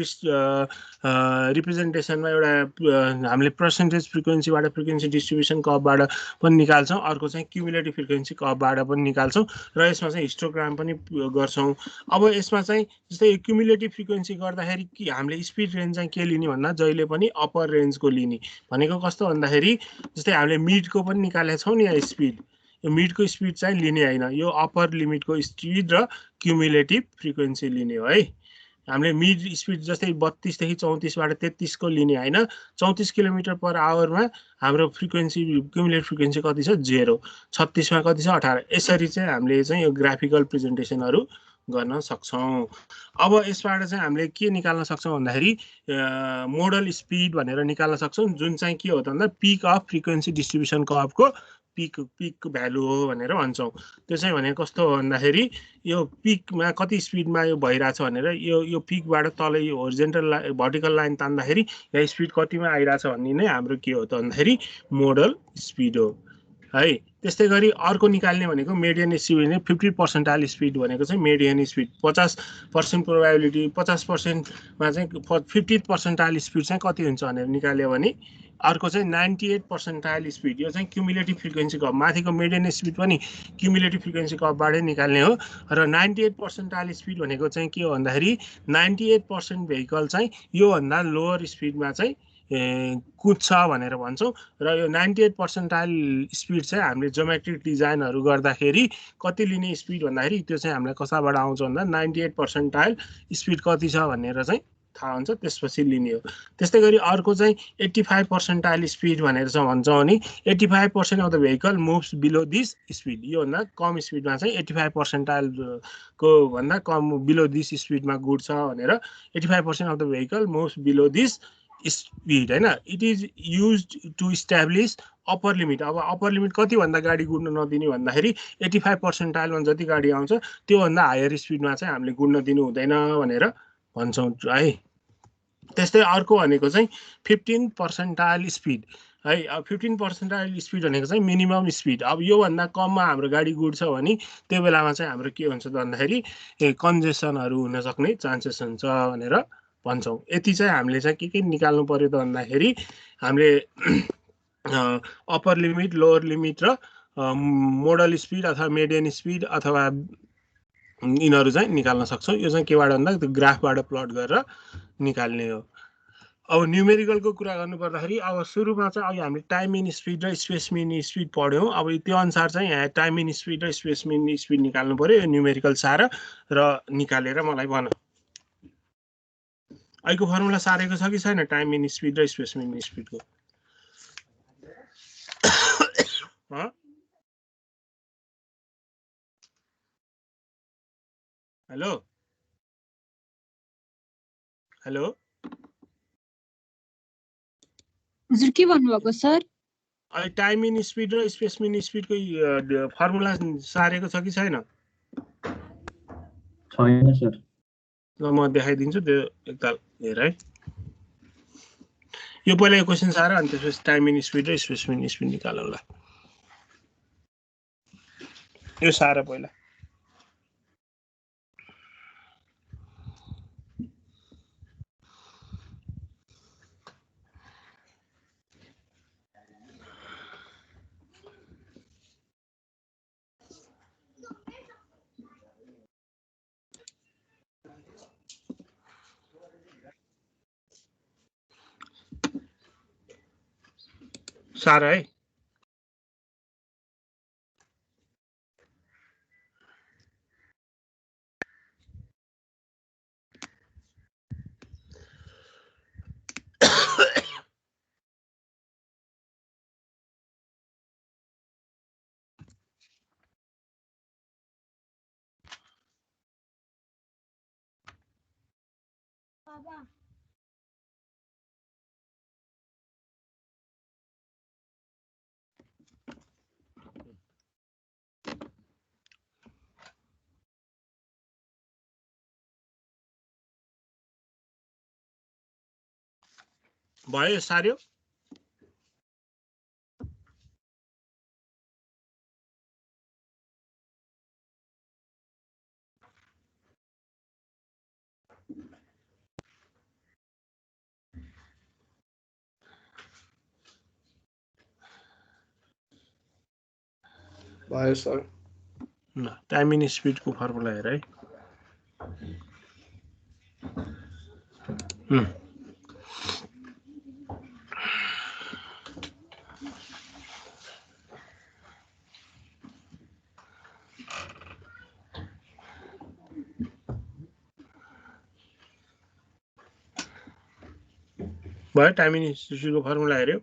रिप्रेजेन्टेसनमा एउटा हामीले पर्सेन्टेज फ्रिक्वेन्सीबाट फ्रिक्वेन्सी डिस्ट्रिब्युसन कर्वबाट पनि निकाल्छौँ, अर्को चाहिँ क्युमुलेटिभ फ्रिक्वेन्सी कर्वबाट पनि निकाल्छौँ र यसमा चाहिँ हिस्टोग्राम पनि गर्छौँ। अब यसमा चाहिँ जस्तै क्युमुलेटिभ फ्रिक्वेन्सी गर्दाखेरि कि हामीले स्पिड रेन्ज चाहिँ के लिने भन्दा जहिले पनि अप्पर रेन्जको लिने। भनेको कस्तो भन्दाखेरि जस्तै हामीले मिडको पनि निकालेका छौँ नि यहाँ स्पिड, यो मिडको स्पिड चाहिँ लिने होइन, यो अप्पर लिमिटको स्पिड र क्युमुलेटिभ फ्रिक्वेन्सी लिने हो है। हामीले मिड स्पिड जस्तै 32 देखि 34बाट 33 को लिने होइन, 34 किलोमिटर पर आवरमा हाम्रो फ्रिक्वेन्सी क्युमुलेटिभ फ्रिक्वेन्सी कति छ 0, 36मा कति छ 18। यसरी चाहिँ हामीले चाहिँ यो ग्राफिकल प्रेजेन्टेसनहरू गर्न सक्छौँ। अब यसबाट चाहिँ हामीले के निकाल्न सक्छौँ भन्दाखेरि मोडल स्पिड भनेर निकाल्न सक्छौँ, जुन चाहिँ के हो त भन्दा पिक अफ फ्रिक्वेन्सी डिस्ट्रिब्युसन कर्वको पिक भ्यालु हो भनेर भन्छौँ। त्यो चाहिँ भनेको कस्तो हो भन्दाखेरि यो पिकमा कति स्पिडमा यो भइरहेछ भनेर यो पिकबाट तल यो होरिजेन्टल भर्टिकल लाइन तान्दाखेरि यहाँ स्पिड कतिमा आइरहेछ भन्ने नै हाम्रो के हो त भन्दाखेरि मोडल स्पिड हो है। त्यस्तै गरी अर्को निकाल्ने भनेको मेडियन स्पिड, 50% स्पिड भनेको चाहिँ मेडियन स्पिड। 50% प्रोबेबिलिटी 50%मा चाहिँ 50% स्पिड चाहिँ कति हुन्छ भनेर निकाल्यो भने अर्को चाहिँ 98% स्पिड, यो चाहिँ क्युमुलेटिभ फ्रिक्वेन्सी कर्व, माथिको मेडियन स्पिड पनि क्युमुलेटिभ फ्रिक्वेन्सी कर्वबाटै निकाल्ने हो। र 98% स्पिड भनेको चाहिँ के हो भन्दाखेरि 98% भेहिकल चाहिँ योभन्दा लोअर स्पिडमा चाहिँ कुद्छ भनेर भन्छौँ। र यो 98% स्पिड चाहिँ हामीले जोमेट्रिक डिजाइनहरू गर्दाखेरि कति लिने स्पिड भन्दाखेरि त्यो चाहिँ हामीलाई कसाबाट आउँछ भन्दा 98% स्पिड कति छ भनेर चाहिँ थाहा हुन्छ, त्यसपछि लिने हो। त्यस्तै गरी अर्को चाहिँ 85% स्पिड भनेर चाहिँ भन्छौँ भने 85% of the vehicle moves below this speed, योभन्दा कम स्पिडमा चाहिँ 85% को भन्दा कम बिलो दिस स्पिडमा गुड्छ भनेर 85% of the vehicle moves below this speed होइन। It is used to establish upper limit. अब अप्पर लिमिट कति भन्दा गाडी गुड्न नदिने भन्दाखेरि 85%मा जति गाडी आउँछ त्योभन्दा हायर स्पिडमा चाहिँ हामीले गुड्न दिनु हुँदैन भनेर भन्छौँ है। त्यस्तै अर्को भनेको चाहिँ 15 पर्सेन्टाइल स्पिड है। अब 15 पर्सेन्टाइल स्पिड भनेको चाहिँ मिनिमम स्पिड। अब योभन्दा कममा हाम्रो गाडी गुड्छ भने त्यो बेलामा चाहिँ हाम्रो के हुन्छ त भन्दाखेरि कन्जेसनहरू हुन सक्ने चान्सेस हुन्छ भनेर भन्छौँ। यति चाहिँ हामीले चाहिँ के निकाल्नु पर्यो त भन्दाखेरि हामीले अप्पर लिमिट, लोवर लिमिट र मोडल स्पिड अथवा मिडियन स्पिड अथवा यिनीहरू चाहिँ निकाल्न सक्छौँ। यो चाहिँ केबाट भन्दा त्यो ग्राफबाट प्लट गरेर निकाल्ने हो। अब न्युमेरिकलको कुरा गर्नुपर्दाखेरि अब सुरुमा चाहिँ अघि हामीले टाइम इन स्पिड र स्पेस मिन स्पिड पढ्यौँ। अब त्यो अनुसार चाहिँ यहाँ टाइम इन स्पिड र स्पेस मिन स्पिड निकाल्नु पर्यो। यो न्युमेरिकल सार र निकालेर मलाई भन। अहिलेको फर्मुला सारेको छ कि छैन टाइम इन स्पिड र स्पेस मिन स्पिडको? हेलो हेलो हजुर के भन्नुभएको सर? अहिले टाइम इन स्पिड र स्पेस मिन स्पिडको फर्मुला सारेको छ कि छैन? छैन सर। ल म देखाइदिन्छु, त्यो एकताल हेर है। यो पहिला यो क्वेसन सार अनि त्यसपछि टाइम इन स्पिड र स्पेस मिन स्पिड निकालौँ ल। यो सार पहिला। सार है। भयो सार्यो? भयो सर। ल टाइम इन स्पिडको फर्मुला हेर है। भयो टाइम इन स्पिडको फर्मुला हेऱ्यो?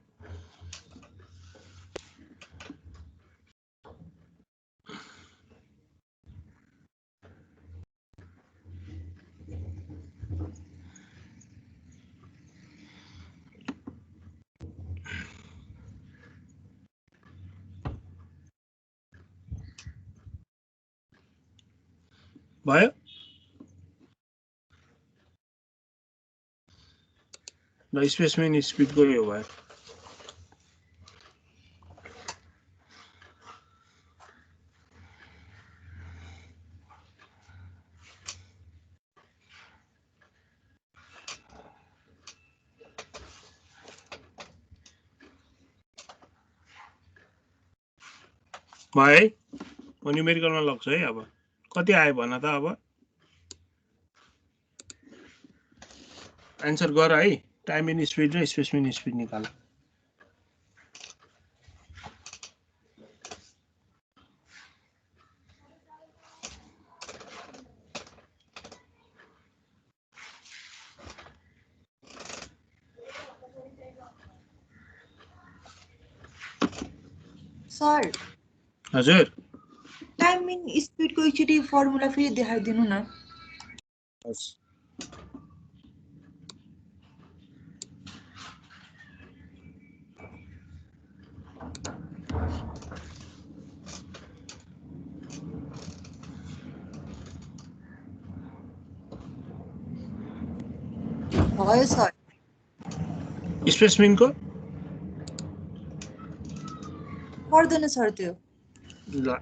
भयो? ल स्पेस मिन स्पिडको यो भयो। भयो है। म न्युमेरिकलमा लग्छु है। अब कति आयो भन त? अब एन्सर गर है। टाइम इन स्पिड र स्पेस मिन स्पिड निकाल। सर हजुर टाइम इन स्पिडको एकचोटि फर्मुला फेरि देखाइदिनु न। भयो सर। स्पेसमिनको पर्दैन सर त्यो। ल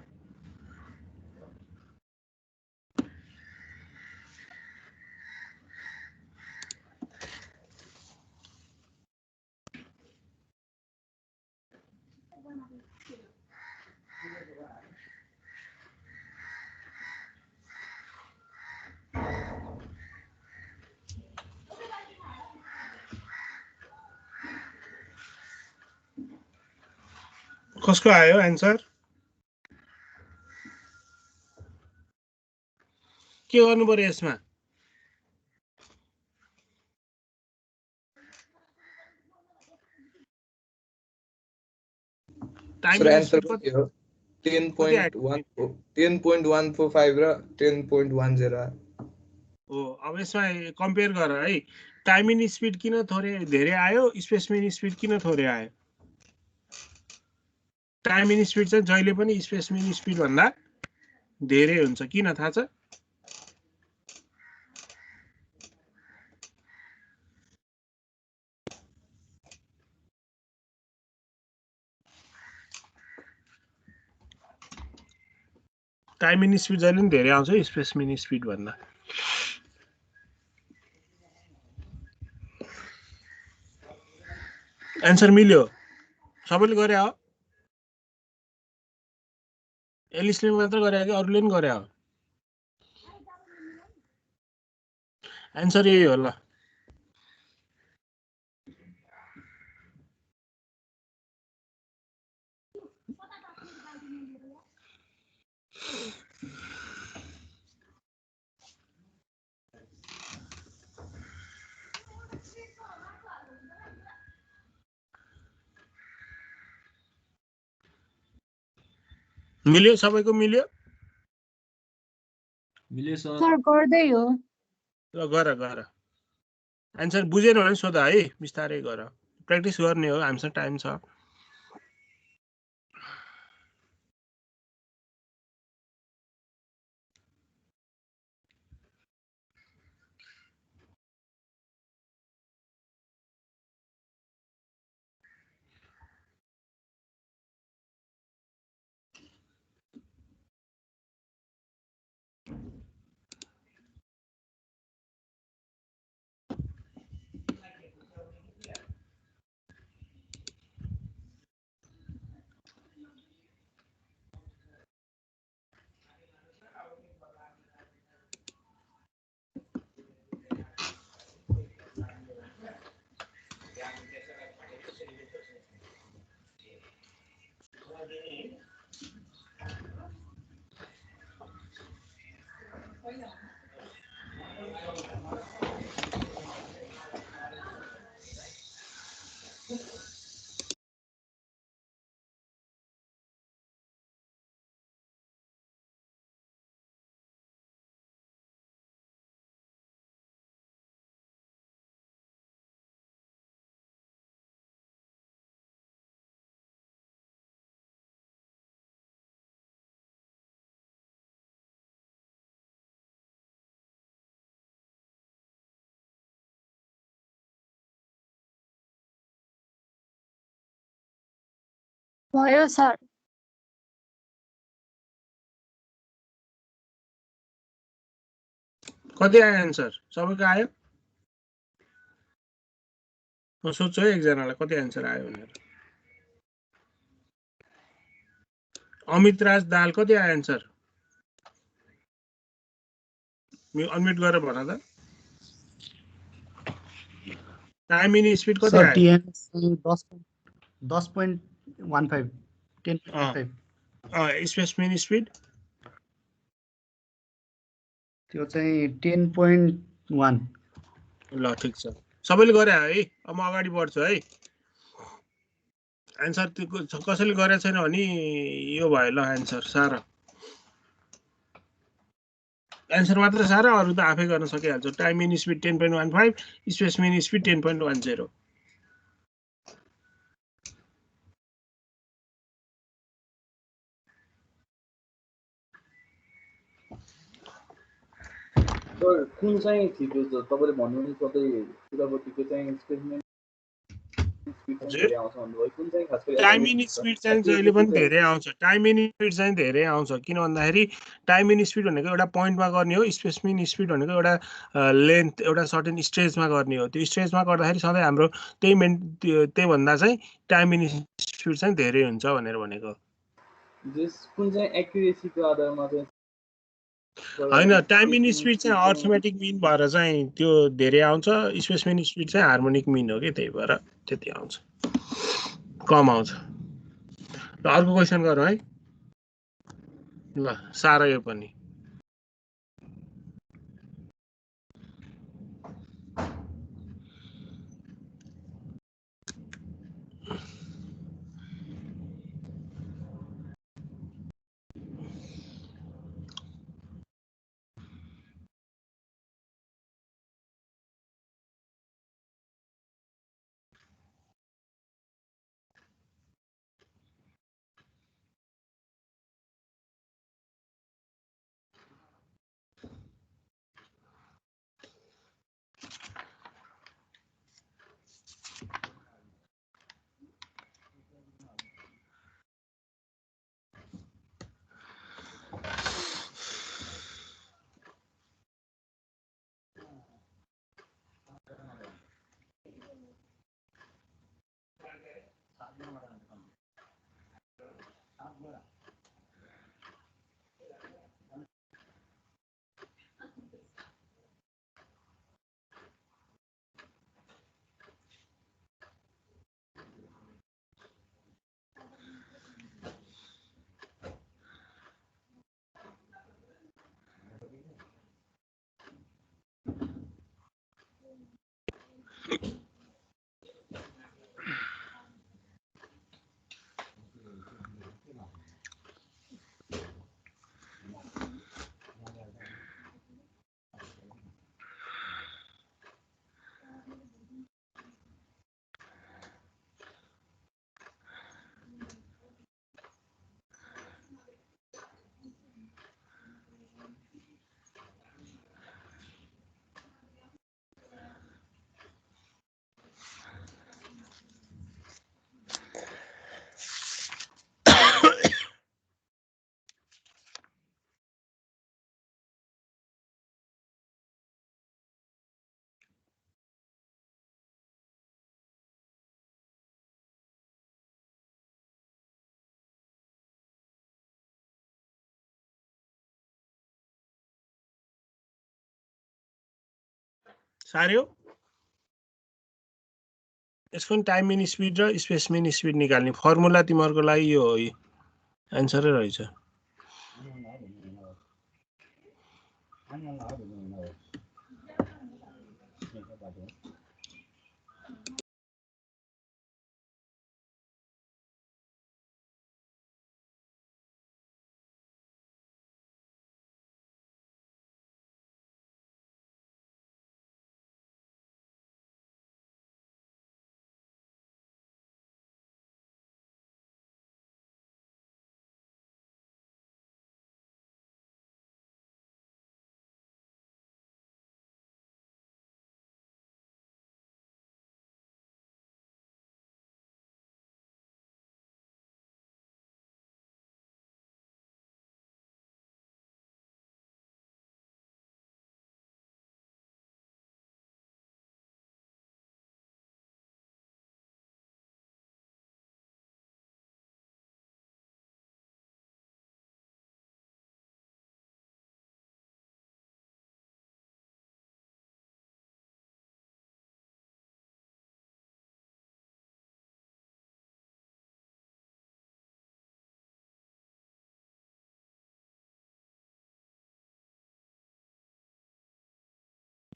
कसको आयो एन्सर? के गर्नु पर्यो यसमा? सर एन्सर कति हो? 10.145 र 10.10 हो। अब यसमा कम्पेयर गर है, टाइम इन स्पिड किन धेरै आयो, स्पेसमिन स्पिड किन थोरै आयो? टाइम इन स्पिड चाहिँ जहिले पनि स्पेसमिन स्पिड भन्दा धेरै हुन्छ। किन थाहा छ? टाइम इन स्पिड जहिले पनि धेरै आउँछ स्पेसमिन स्पिड भन्दा। एन्सर मिल्यो? सबैले गरे हो? एलिसले मात्र गरे कि अरूले पनि गरे हो? एन्सर यही हो ल। मिल्यो? सबैको मिल्यो? मिल्यो सर। सर गर्दै हो। ल गर गर। एन्सर बुझेन भने सोध है, बिस्तारै गर। प्र्याक्टिस गर्ने हो, हामीसँग टाइम छ। भयो सर। कति आयो एन्सर? सबैको आयो? म सोध्छु है एकजनालाई कति एन्सर आयो भनेर। अमित राज दाल कति आयो एन्सर? अनम्युट गरेर भन त। टाइम इन स्पिड कति आयो? 10.15 10.5 स्पेसमिन स्पिड त्यो चाहिँ 10.1। ल ठिक छ, सबैले गरे है। अब म अगाडि बढ्छु है। एन्सर कसैले गरेको छैन भने यो भयो ल एन्सर सारा। एन्सर मात्र सारा, अरू त आफै गर्न सकिहाल्छ। Time in speed 10.15, specimen speed 10.10। Sir कुन चाहिँ थियो त्यो तपाईँले भन्नु सधैँ कुरापट्टिको चाहिँ स्पेसिमेन स्पिड चाहिँ धेरै आउँछ भन्नुभयो कुन चाहिँ खास गरी टाइम इन स्पिड चाहिँ जहिले पनि धेरै आउँछ टाइम इन स्पिड चाहिँ धेरै आउँछ किन भन्दाखेरि टाइम इन स्पिड भनेको एउटा पोइन्टमा गर्ने हो स्पेसिमेन स्पिड भनेको एउटा लेन्थ एउटा सर्टेन स्टेजमा गर्ने हो त्यो स्टेजमा गर्दाखेरि सधैँ हाम्रो त्यही भन्दा चाहिँ टाइम इन स्पिड चाहिँ धेरै हुन्छ भनेर भनेको कुन चाहिँ एक्युरेसीको आधारमा चाहिँ होइन टाइम इन स्पिड चाहिँ अर्थमेटिक मिन भएर चाहिँ त्यो धेरै आउँछ स्पेसिमेन स्पिड चाहिँ हार्मोनिक मिन हो कि त्यही भएर त्यति आउँछ कम आउँछ ल अर्को क्वेसन गरौँ है ल साह्रो यो पनि साह्रो यसको पनि टाइम इन स्पिड र स्पेसमेन स्पिड निकाल्ने फर्मुला तिमीहरूको लागि यो हो एन्सरै रहेछ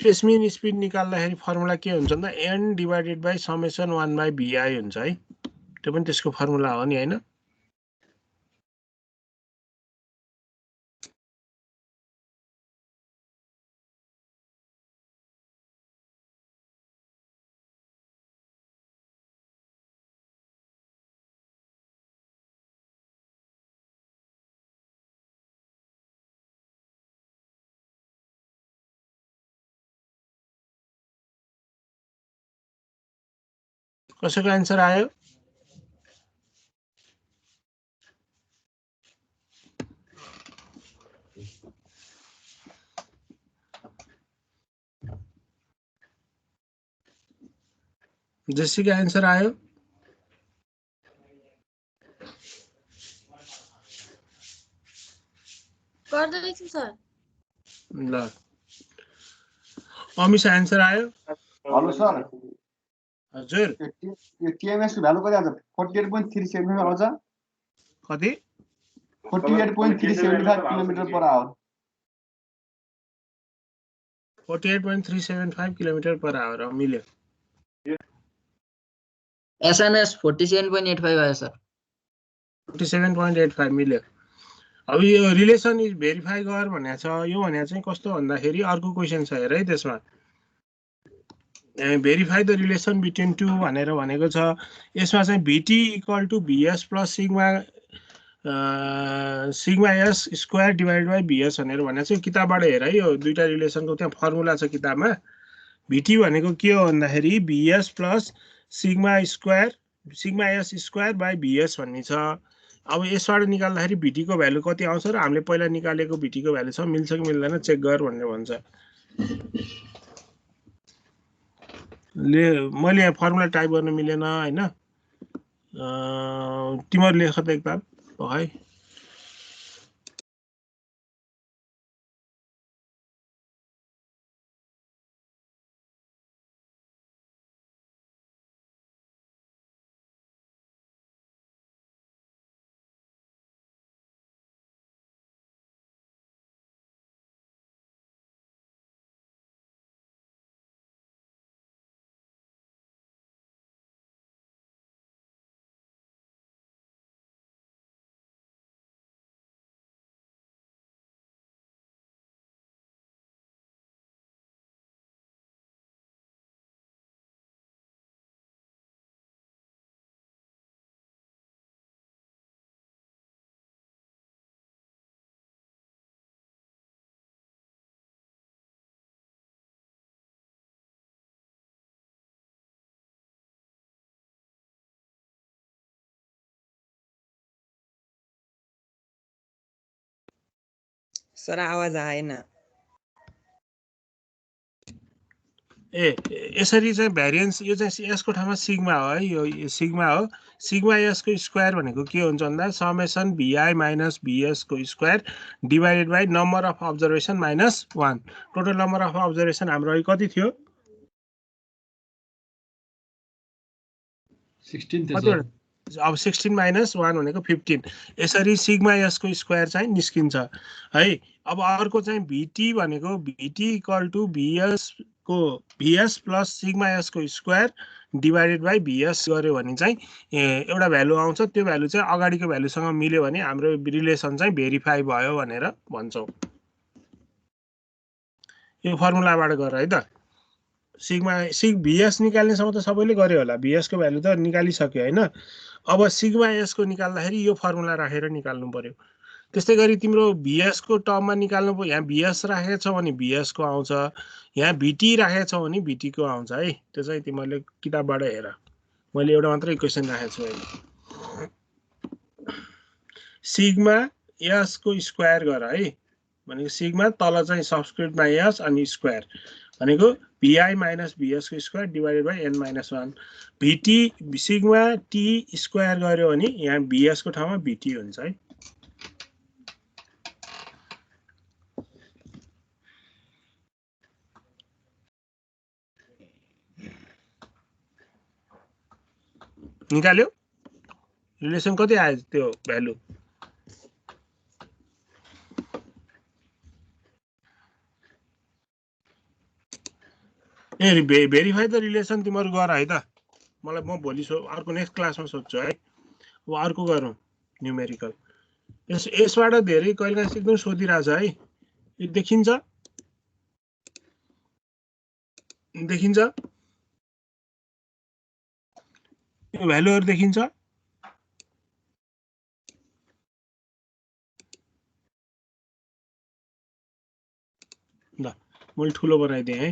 स्पेसमेन स्पिड निकाल्दाखेरि फर्मुला के हुन्छ भन्दा n divided by summation 1/vi हुन्छ है त्यो पनि त्यसको फर्मुला हो नि हैन कसैको आन्सर आयो? जेसीको आन्सर आयो? गर्दैछु सर। ल अमिस आन्सर आयो? हेलो सर, हजुर यो टिएमएस को भ्यालु कति आउँछ? 48.375 आउँछ। कति? 48.375 kilometre per hour. 48.375 kilometre per hour मिल्यो। एसएमएस 47.85 आयो सर। 47.85 मिल्यो। अब यो रिलेसन इज भेरिफाई गर भनेको छ। यो भनेको चाहिँ कस्तो भन्दाखेरि अर्को क्वेसन छ हेर है त्यसमा। Verify the relation between two भनेर भनेको छ। यसमा चाहिँ VT equal to VS plus sigma S square divide by VS भनेर भनेको छ। किताबबाट हेर है, यो दुईटा रिलेसनको त्यहाँ फर्मुला छ किताबमा। VT भनेको के हो भन्दाखेरि VS plus sigma S square by VS भन्ने छ। अब यसबाट निकाल्दाखेरि VT को भ्यालु कति आउँछ र हामीले पहिला निकालेको VT को भ्यालुसँग मिल्छ कि मिल्दैन चेक गर भनेर भन्छ। मैले यहाँ फर्मुला टाइप गर्न मिलेन हैन। तिमीहरू लेख त एकताल है। सर आवाज आएन। यसरी चाहिँ भ्यारिएन्स यो चाहिँ यसको ठाउँमा सिग्मा हो है। यो सिग्मा हो। सिग्मा यसको स्क्वायर भनेको के हुन्छ भन्दा समेसन VI माइनस VS को square divided by number of observation minus 1। Total number of observation हाम्रो अहिले कति थियो? 16 थियो सर। अब 16 माइनस 1 भनेको 15। यसरी सिग्मा यसको स्क्वायर चाहिँ निस्किन्छ है। अब अर्को चाहिँ VT भनेको VT equal to VS plus sigma यसको स्क्वायर डिभाइडेड बाई VS गर्यो भने चाहिँ एउटा भ्यालु आउँछ। त्यो भ्यालु चाहिँ अगाडिको भ्यालुसँग मिल्यो भने हाम्रो रिलेसन चाहिँ भेरिफाई भयो भनेर भन्छौँ। यो फर्मुलाबाट गर है त। VS निकाल्नेसम्म त सबैले गर्यो होला। VS को भ्यालु त निकालिसक्यो हैन। अब सिग्मा एस को निकाल्दाखेरि यो फर्मुला राखेर निकाल्नु पर्यो। त्यस्तै गरी तिम्रो VS को टर्ममा निकाल्नु पर्यो। यहाँ VS राखेको छ भने VS को आउँछ, यहाँ VT राखेको छ भने VT को आउँछ है। त्यो चाहिँ तिमीहरूले किताबबाट हेर। मैले एउटा मात्रै इक्वेसन राखेको छु अहिले। सिग्मा एस को स्क्वायर गर है भनेको सिग्मा तल चाहिँ सबस्क्रिप्टमा एस अनि स्क्वायर भनेको VI माइनस VS को square divided by n minus 1। VT sigma T square गर्यो भने यहाँ VS को ठाउँमा VT हुन्छ है। निकाल्यो? रिलेसन कति आयो त्यो भ्यालु? भेरिफाई द रिलेसन तिमीहरू गर है त। मलाई म भोलि अर्को नेक्स्ट क्लासमा सोध्छु है। अब अर्को गरौँ न्युमेरिकल। यसबाट धेरै कहिलेकाहीँ एकदम सोधिरहेछ है। यो देखिन्छ? देखिन्छ? यो भ्यालुहरू देखिन्छ? ल मैले ठुलो बनाइदिएँ है।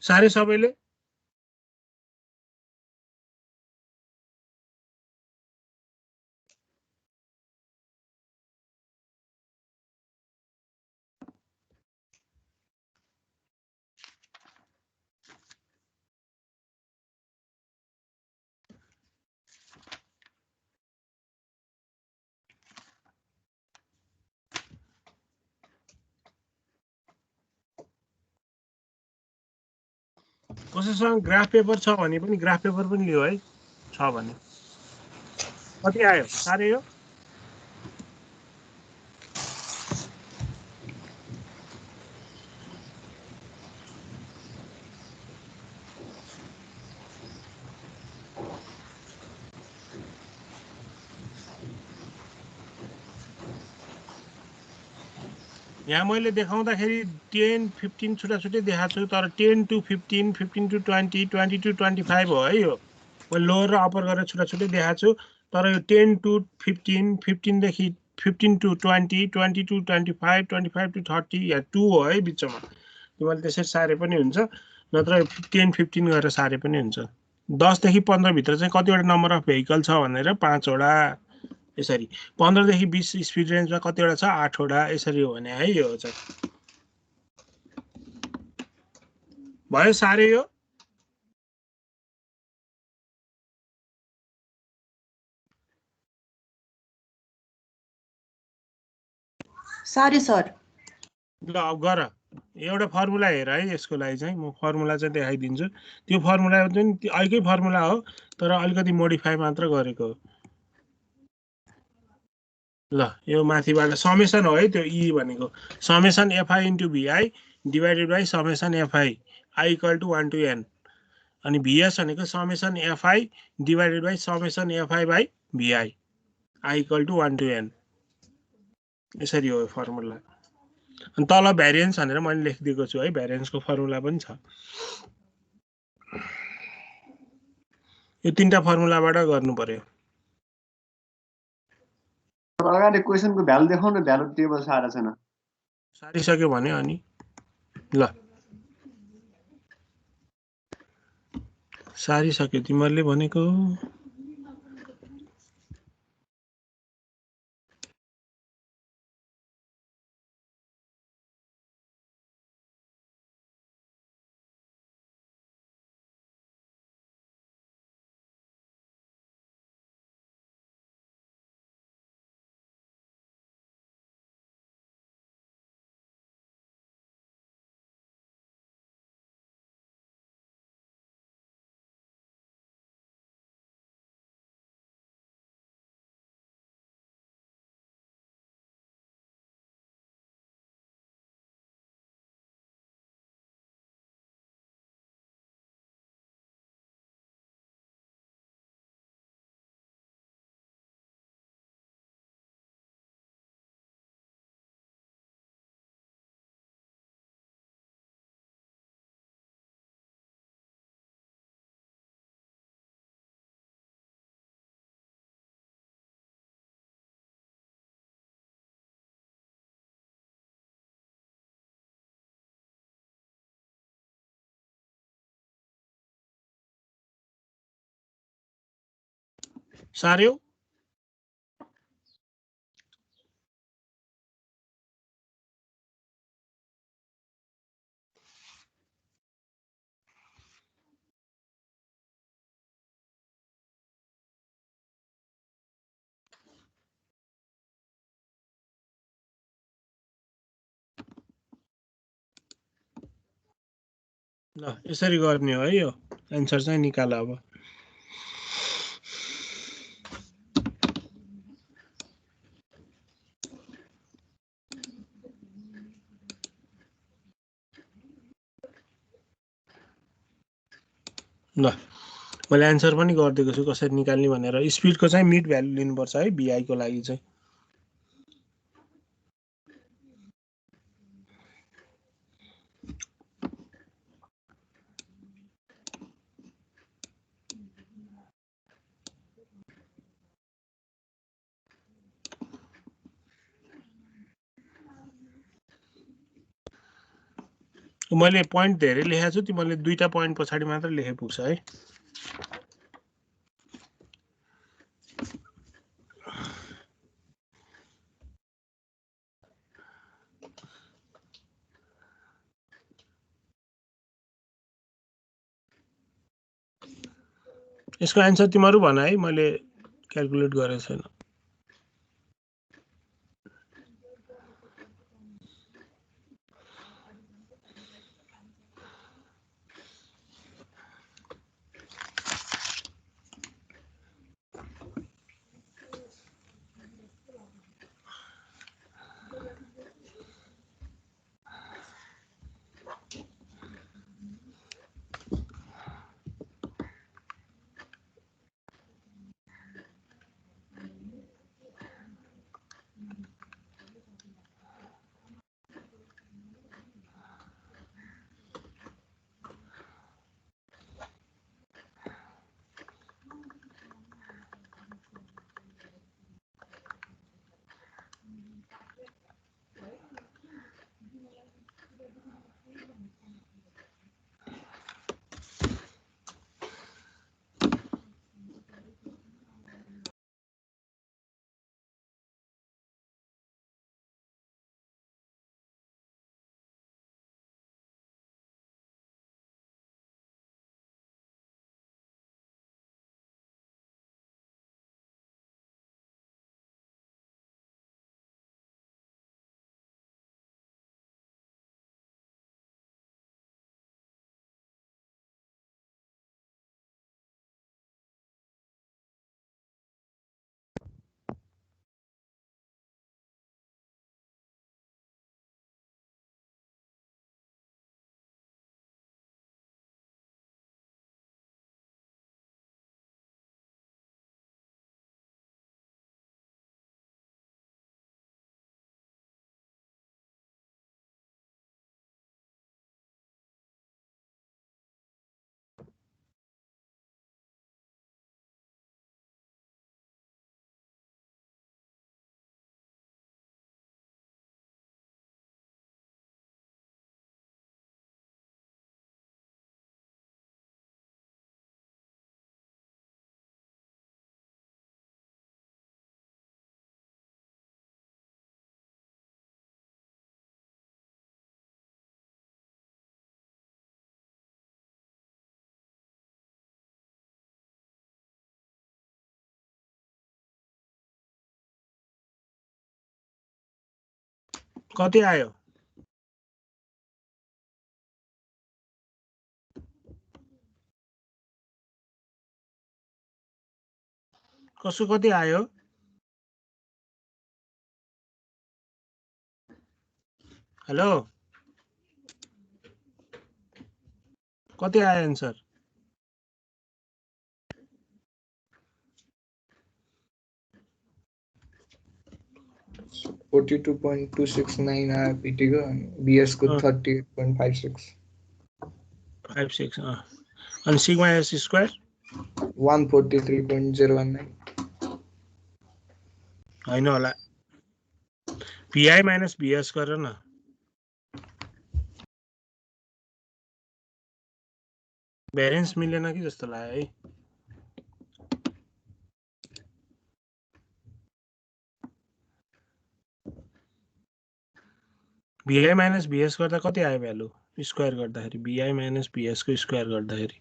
सारे सबैले कसैसँग ग्राफ पेपर छ भने पनि ग्राफ पेपर पनि लियो है छ भने कति आयो साह्रै हो यहाँ मैले देखाउँदाखेरि 10 15 छुट्टै देखाएको छु तर 10 to 15 15 to 20 20 to 25 हो है यो मैले लोअर र अप्पर गरेर छुट्टै देखाएको छु तर यो 10 to 15 15 देखि 15 to 20 20 to 25 25 to 30 या 2 हो है बिचमा तिमीले त्यसरी सारे पनि हुन्छ नत्र 10 15 गरेर सारे पनि हुन्छ 10 देखि 15 भित्र चाहिँ कतिवटा नम्बर अफ भेहिकल छ भनेर 5 वटा यसरी 15 देखि 20 स्पिड रेन्जमा कतिवटा छ 8 वटा यसरी हो भने है यो चाहिँ भयो सारे यो सारे सर ल अब गर एउटा फर्मुला हेर है यसको लागि चाहिँ म फर्मुला चाहिँ देखाइदिन्छु त्यो फर्मुला पनि अर्कै फर्मुला हो तर अलिकति मोडिफाई मात्र गरेको हो ल यो माथिबाट समेसन हो है त्यो ई भनेको summation F I into V I divided by summation F I I equal to 1 to n अनि भिएस भनेको summation F I divided by summation F I by V I I equal to 1 to n यसरी हो फर्मुला अनि तल भ्यारिएन्स भनेर मैले लेखिदिएको छु है भ्यारिएन्सको फर्मुला पनि छ यो तीनटा फर्मुलाबाट गर्नु पर्यो अगाडि क्वेशनको भ्यालु देखाउन भ्यालु टेबल सारा छैन सारिसक्यो भने अनि ल सारिसक्यो तिमीहरूले भनेको सार्यो ल यसरी गर्ने हो है यो एन्सर चाहिँ निकाल अब ल मैले एन्सर पनि गरिदिएको छु कसरी निकाल्ने भनेर स्पिडको चाहिँ मिड भ्यालु लिनुपर्छ है भिआई को लागि चाहिँ मैले पोइन्ट धेरै लेखेको छु तिमीले दुईटा पोइन्ट पछाडि मात्र लेखे पुग्छ है। यसको एन्सर तिमीहरू भन है, मैले क्याल्कुलेट गरेको छैन। कति आयो? कसो कति आयो? हेलो, कति आयो एन्सर? 42.269 आयो पिटीको अनि बीएस को 38.56 अनि सिग्मा एस स्क्वायर 143.019 हैन होला। पीआई माइनस बीएस गर न। भेरिएन्स मिलेन कि जस्तो लाग्यो है। बीआई माइनस बीएस गर्दा कति आयो भ्यालु? स्क्वायर गर्दाखेरि बीआई माइनस बीएस को स्क्वायर गर्दाखेरि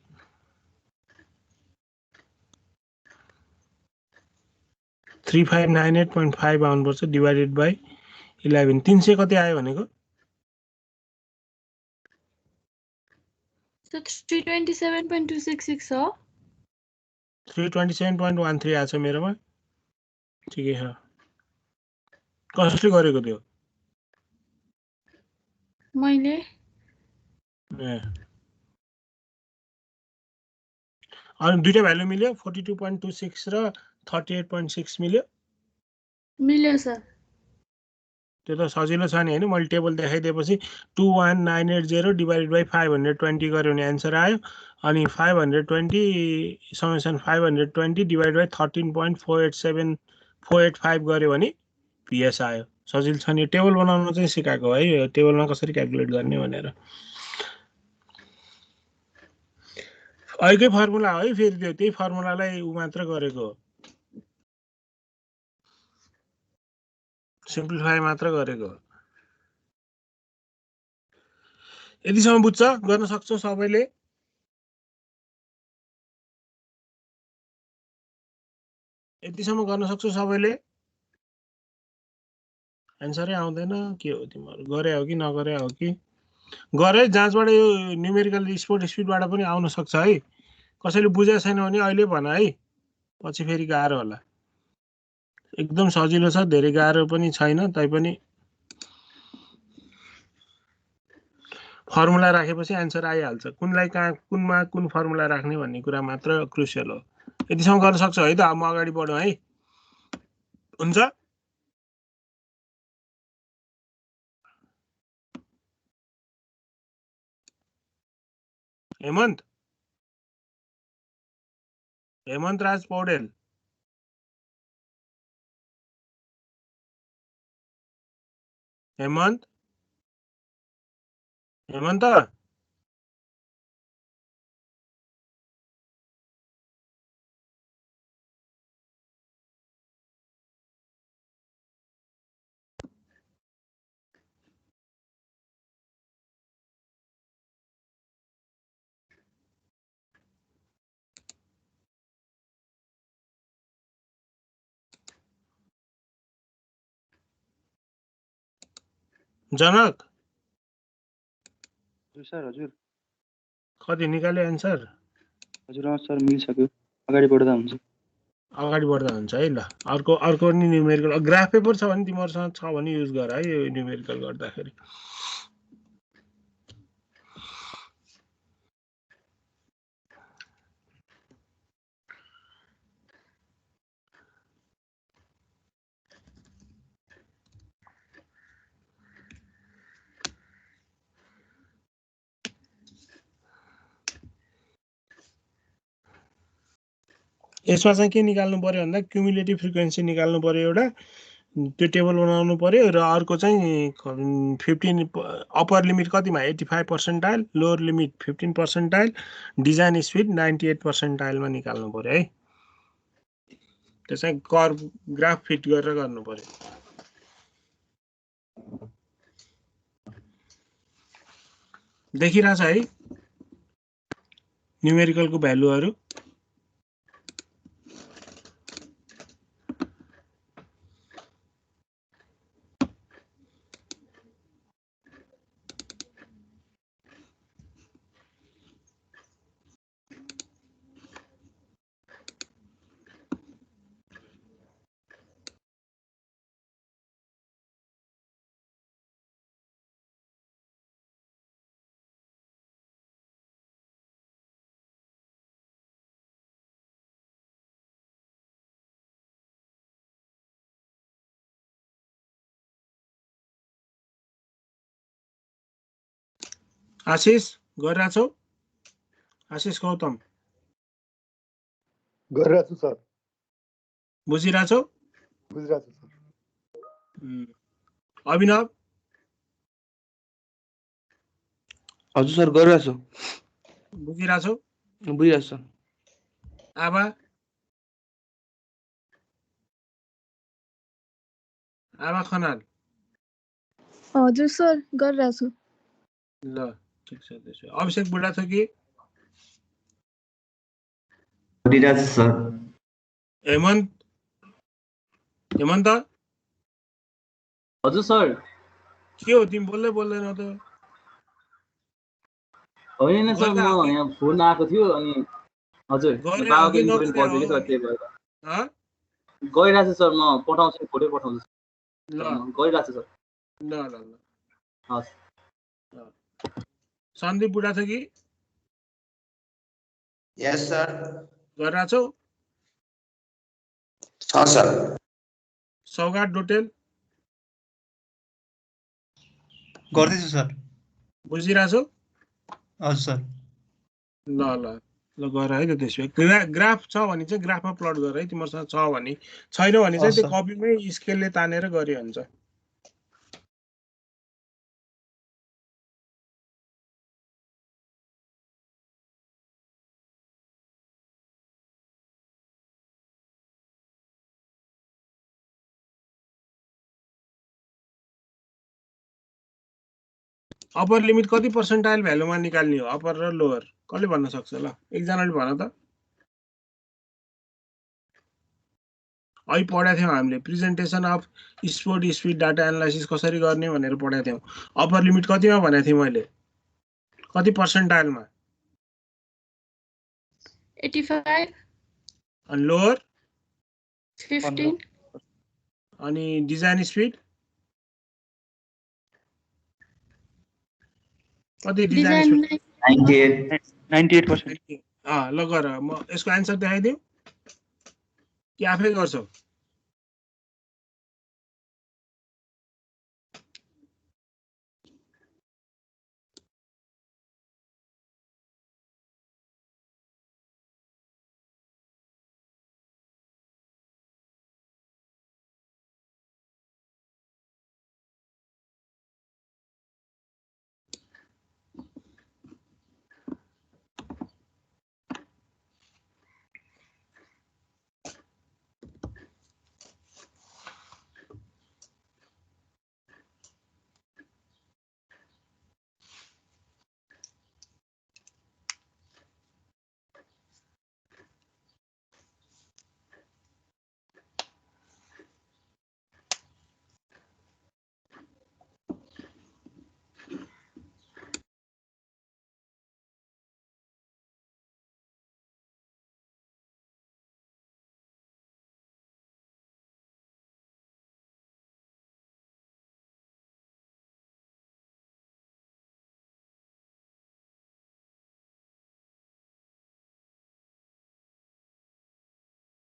3598.5 आउनुपर्छ डिवाइडेड बाई 11। 300 कति आयो भनेको? 327.266 हो। 327.13 आछ मेरोमा। ठिकै छ। कसले गरेको त्यो? मैले। अनि दुईटा भ्यालु मिल्यो 42.26 र 38.6 मिल्यो। मिल्यो सर। त्यो त सजिलो छ नि हैन। मैले टेबल देखाइदिएपछि 21980 डिवाइडेड बाई 520 गर्यो भने आन्सर आयो। अनि 520 समेसन 520 डिवाइडेड बाई 13.487485 गर्यो भने पीएस आयो। सजिलो छ नि। टेबल बनाउन चाहिँ सिकाएको है, टेबलमा कसरी क्याल्कुलेट गर्ने भनेर। अहिलेकै फर्मुला है फेरि त्यही फर्मुलालाई उ मात्र गरेको सिम्प्लिफाई मात्र गरेको यतिसम्म बुझ्छ गर्न सक्छौ सबैले यतिसम्म गर्न सक्छौ सबैले एन्सरै आउँदैन के हो तिमीहरू गरे हो कि नगरे हो कि गरे जाँचबाट यो न्युमेरिकल स्पोर्ट स्पिडबाट पनि आउन सक्छ है कसैले बुझेको छैन भने अहिले भन है पछि फेरि गाह्रो होला एकदम सजिलो छ धेरै गाह्रो पनि छैन तैपनि फर्मुला राखेपछि एन्सर आइहाल्छ कुनलाई कहाँ कुनमा कुन फर्मुला राख्ने भन्ने कुरा मात्र क्रुसियल हो यतिसम्म गर्न सक्छ है त म अगाडि बढौँ है हुन्छ हेमन्त राज पौडेल हेमन्त जनक सर हजुर कति निकाले एन्सर हजुर सर मिलिसक्यो अगाडि बढ्दा हुन्छ है ल अर्को नि न्युमेरिकल ग्राफ पेपर छ भने तिमीहरूसँग छ भने युज गर है यो न्युमेरिकल गर्दाखेरि यसमा चाहिँ के निकाल्नु पर्यो भन्दा क्युमुलेटिभ फ्रिक्वेन्सी निकाल्नु पर्यो एउटा त्यो टेबल बनाउनु पर्यो र अर्को चाहिँ 15 अप्पर लिमिट कतिमा 85 percentile lower limit 15 percentile design speed 98 पर्सेन्टाइलमा निकाल्नु पर्यो है त्यो चाहिँ कर्भ ग्राफ फिट गरेर गर्नु पर्यो देखिरहेछ है न्युमेरिकलको भ्यालुहरू आशिष गरिरहेछौ आशिष गौतम गरिरहेछु सर बुझिरहेछौ बुझिरहेछु सर अभिनव हजुर सर गरिरहेछु बुझिरहेछौ बुझिरहेछु आबा खनाल हजुर सर गरिरहेछु ल ठिक छ त्यसो अभिषेक बुढा छ कि गरिरहेछु सर हेमन्त हजुर सर के हो तिमी बोल्दैन त होइन सर म यहाँ फोन आएको थियो अनि हजुर बाबाको इम्पोर्टेन्ट पर्छ कि सर त्यही भएर गइरहेको छु सर म पठाउँछु फोटो पठाउँछु ल गइरहेको छु सर ल हस् सन्दीप बुढा छ कि यस सर गरिरहेछौ छ सर सौगात डोटेल गर्दैछु सर बुझिरहेछौ हजुर सर ल गर है त त्यसो भए ग्राफ छ भने चाहिँ ग्राफमा प्लट गर है तिमीहरूसँग छ भने छैन भने चाहिँ त्यो कपीमै स्केलले तानेर गरे हुन्छ अप्पर लिमिट कति पर्सेन्टाइल भ्यालुमा निकाल्ने हो अप्पर र लोअर कसले भन्न सक्छ ल एकजनाले भन त अहिले पढाएको थियौँ हामीले presentation of spot speed data analysis कसरी गर्ने भनेर पढाएको थियौँ अप्पर लिमिट कतिमा भनेको थिएँ मैले कति पर्सेन्टाइलमा 85 अनि लोअर 15 अनि डिजाइन स्पिड कति डिजाइन स्पिड 98%। ल गर म यसको आन्सर देखाइदिउँ कि आफै गर्छौ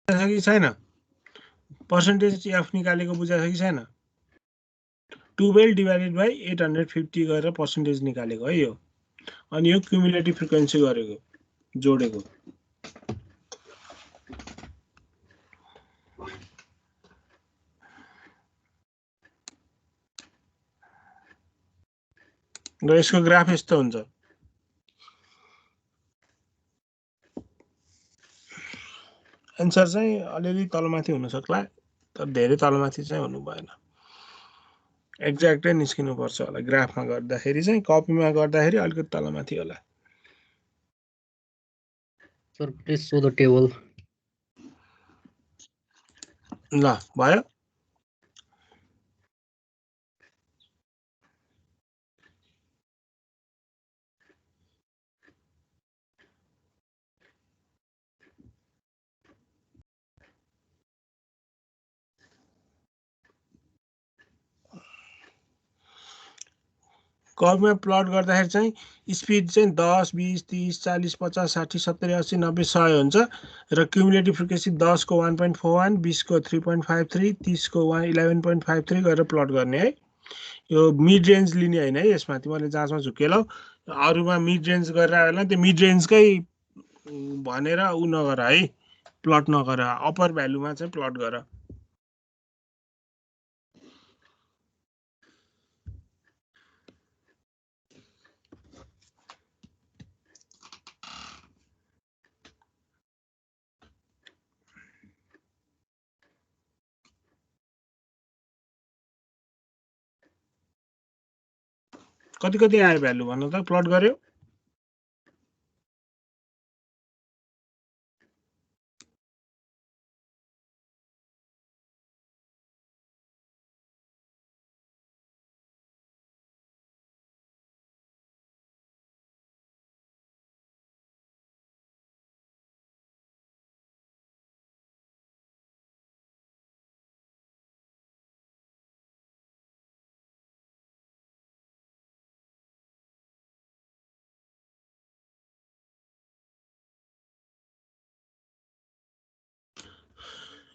कि छैन पर्सेन्टेज एफ निकालेको बुझाएको कि छैन 12 डिभाइडेड बाई 850 गरेर पर्सेन्टेज निकालेको है यो अनि यो क्युमुलेटिभ फ्रिक्वेन्सी गरेको जोडेको र यसको ग्राफ यस्तो हुन्छ एन्सर चाहिँ अलिअलि तलमाथि हुन सक्ला तर धेरै तलमाथि चाहिँ हुनु भएन एक्ज्याक्टै निस्किनु पर्छ होला ग्राफमा गर्दाखेरि चाहिँ कपीमा गर्दाखेरि अलिकति तलमाथि होला sir please show the table ल भयो कर्वमा प्लट गर्दाखेरि चाहिँ स्पिड चाहिँ 10 20 30 40 50 60 70 80 90 100 हुन्छ र क्युमुलेटिभ फ्रिक्वेन्सी 10 को 1.41 20 को 3.53 30 को 11.53 गरेर प्लट गर्ने है यो मिड रेन्ज लिने हैन है यसमा तिमीले जाँचमा झुकेलौ अरुमा मिड रेन्ज गरेर आएला त्यो मिड रेन्जकै भनेर उ नगर है प्लट नगर अप्पर भ्यालुमा चाहिँ प्लट गर कति कति आयो भ्यालु भन्नु त प्लट गर्यो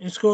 यसको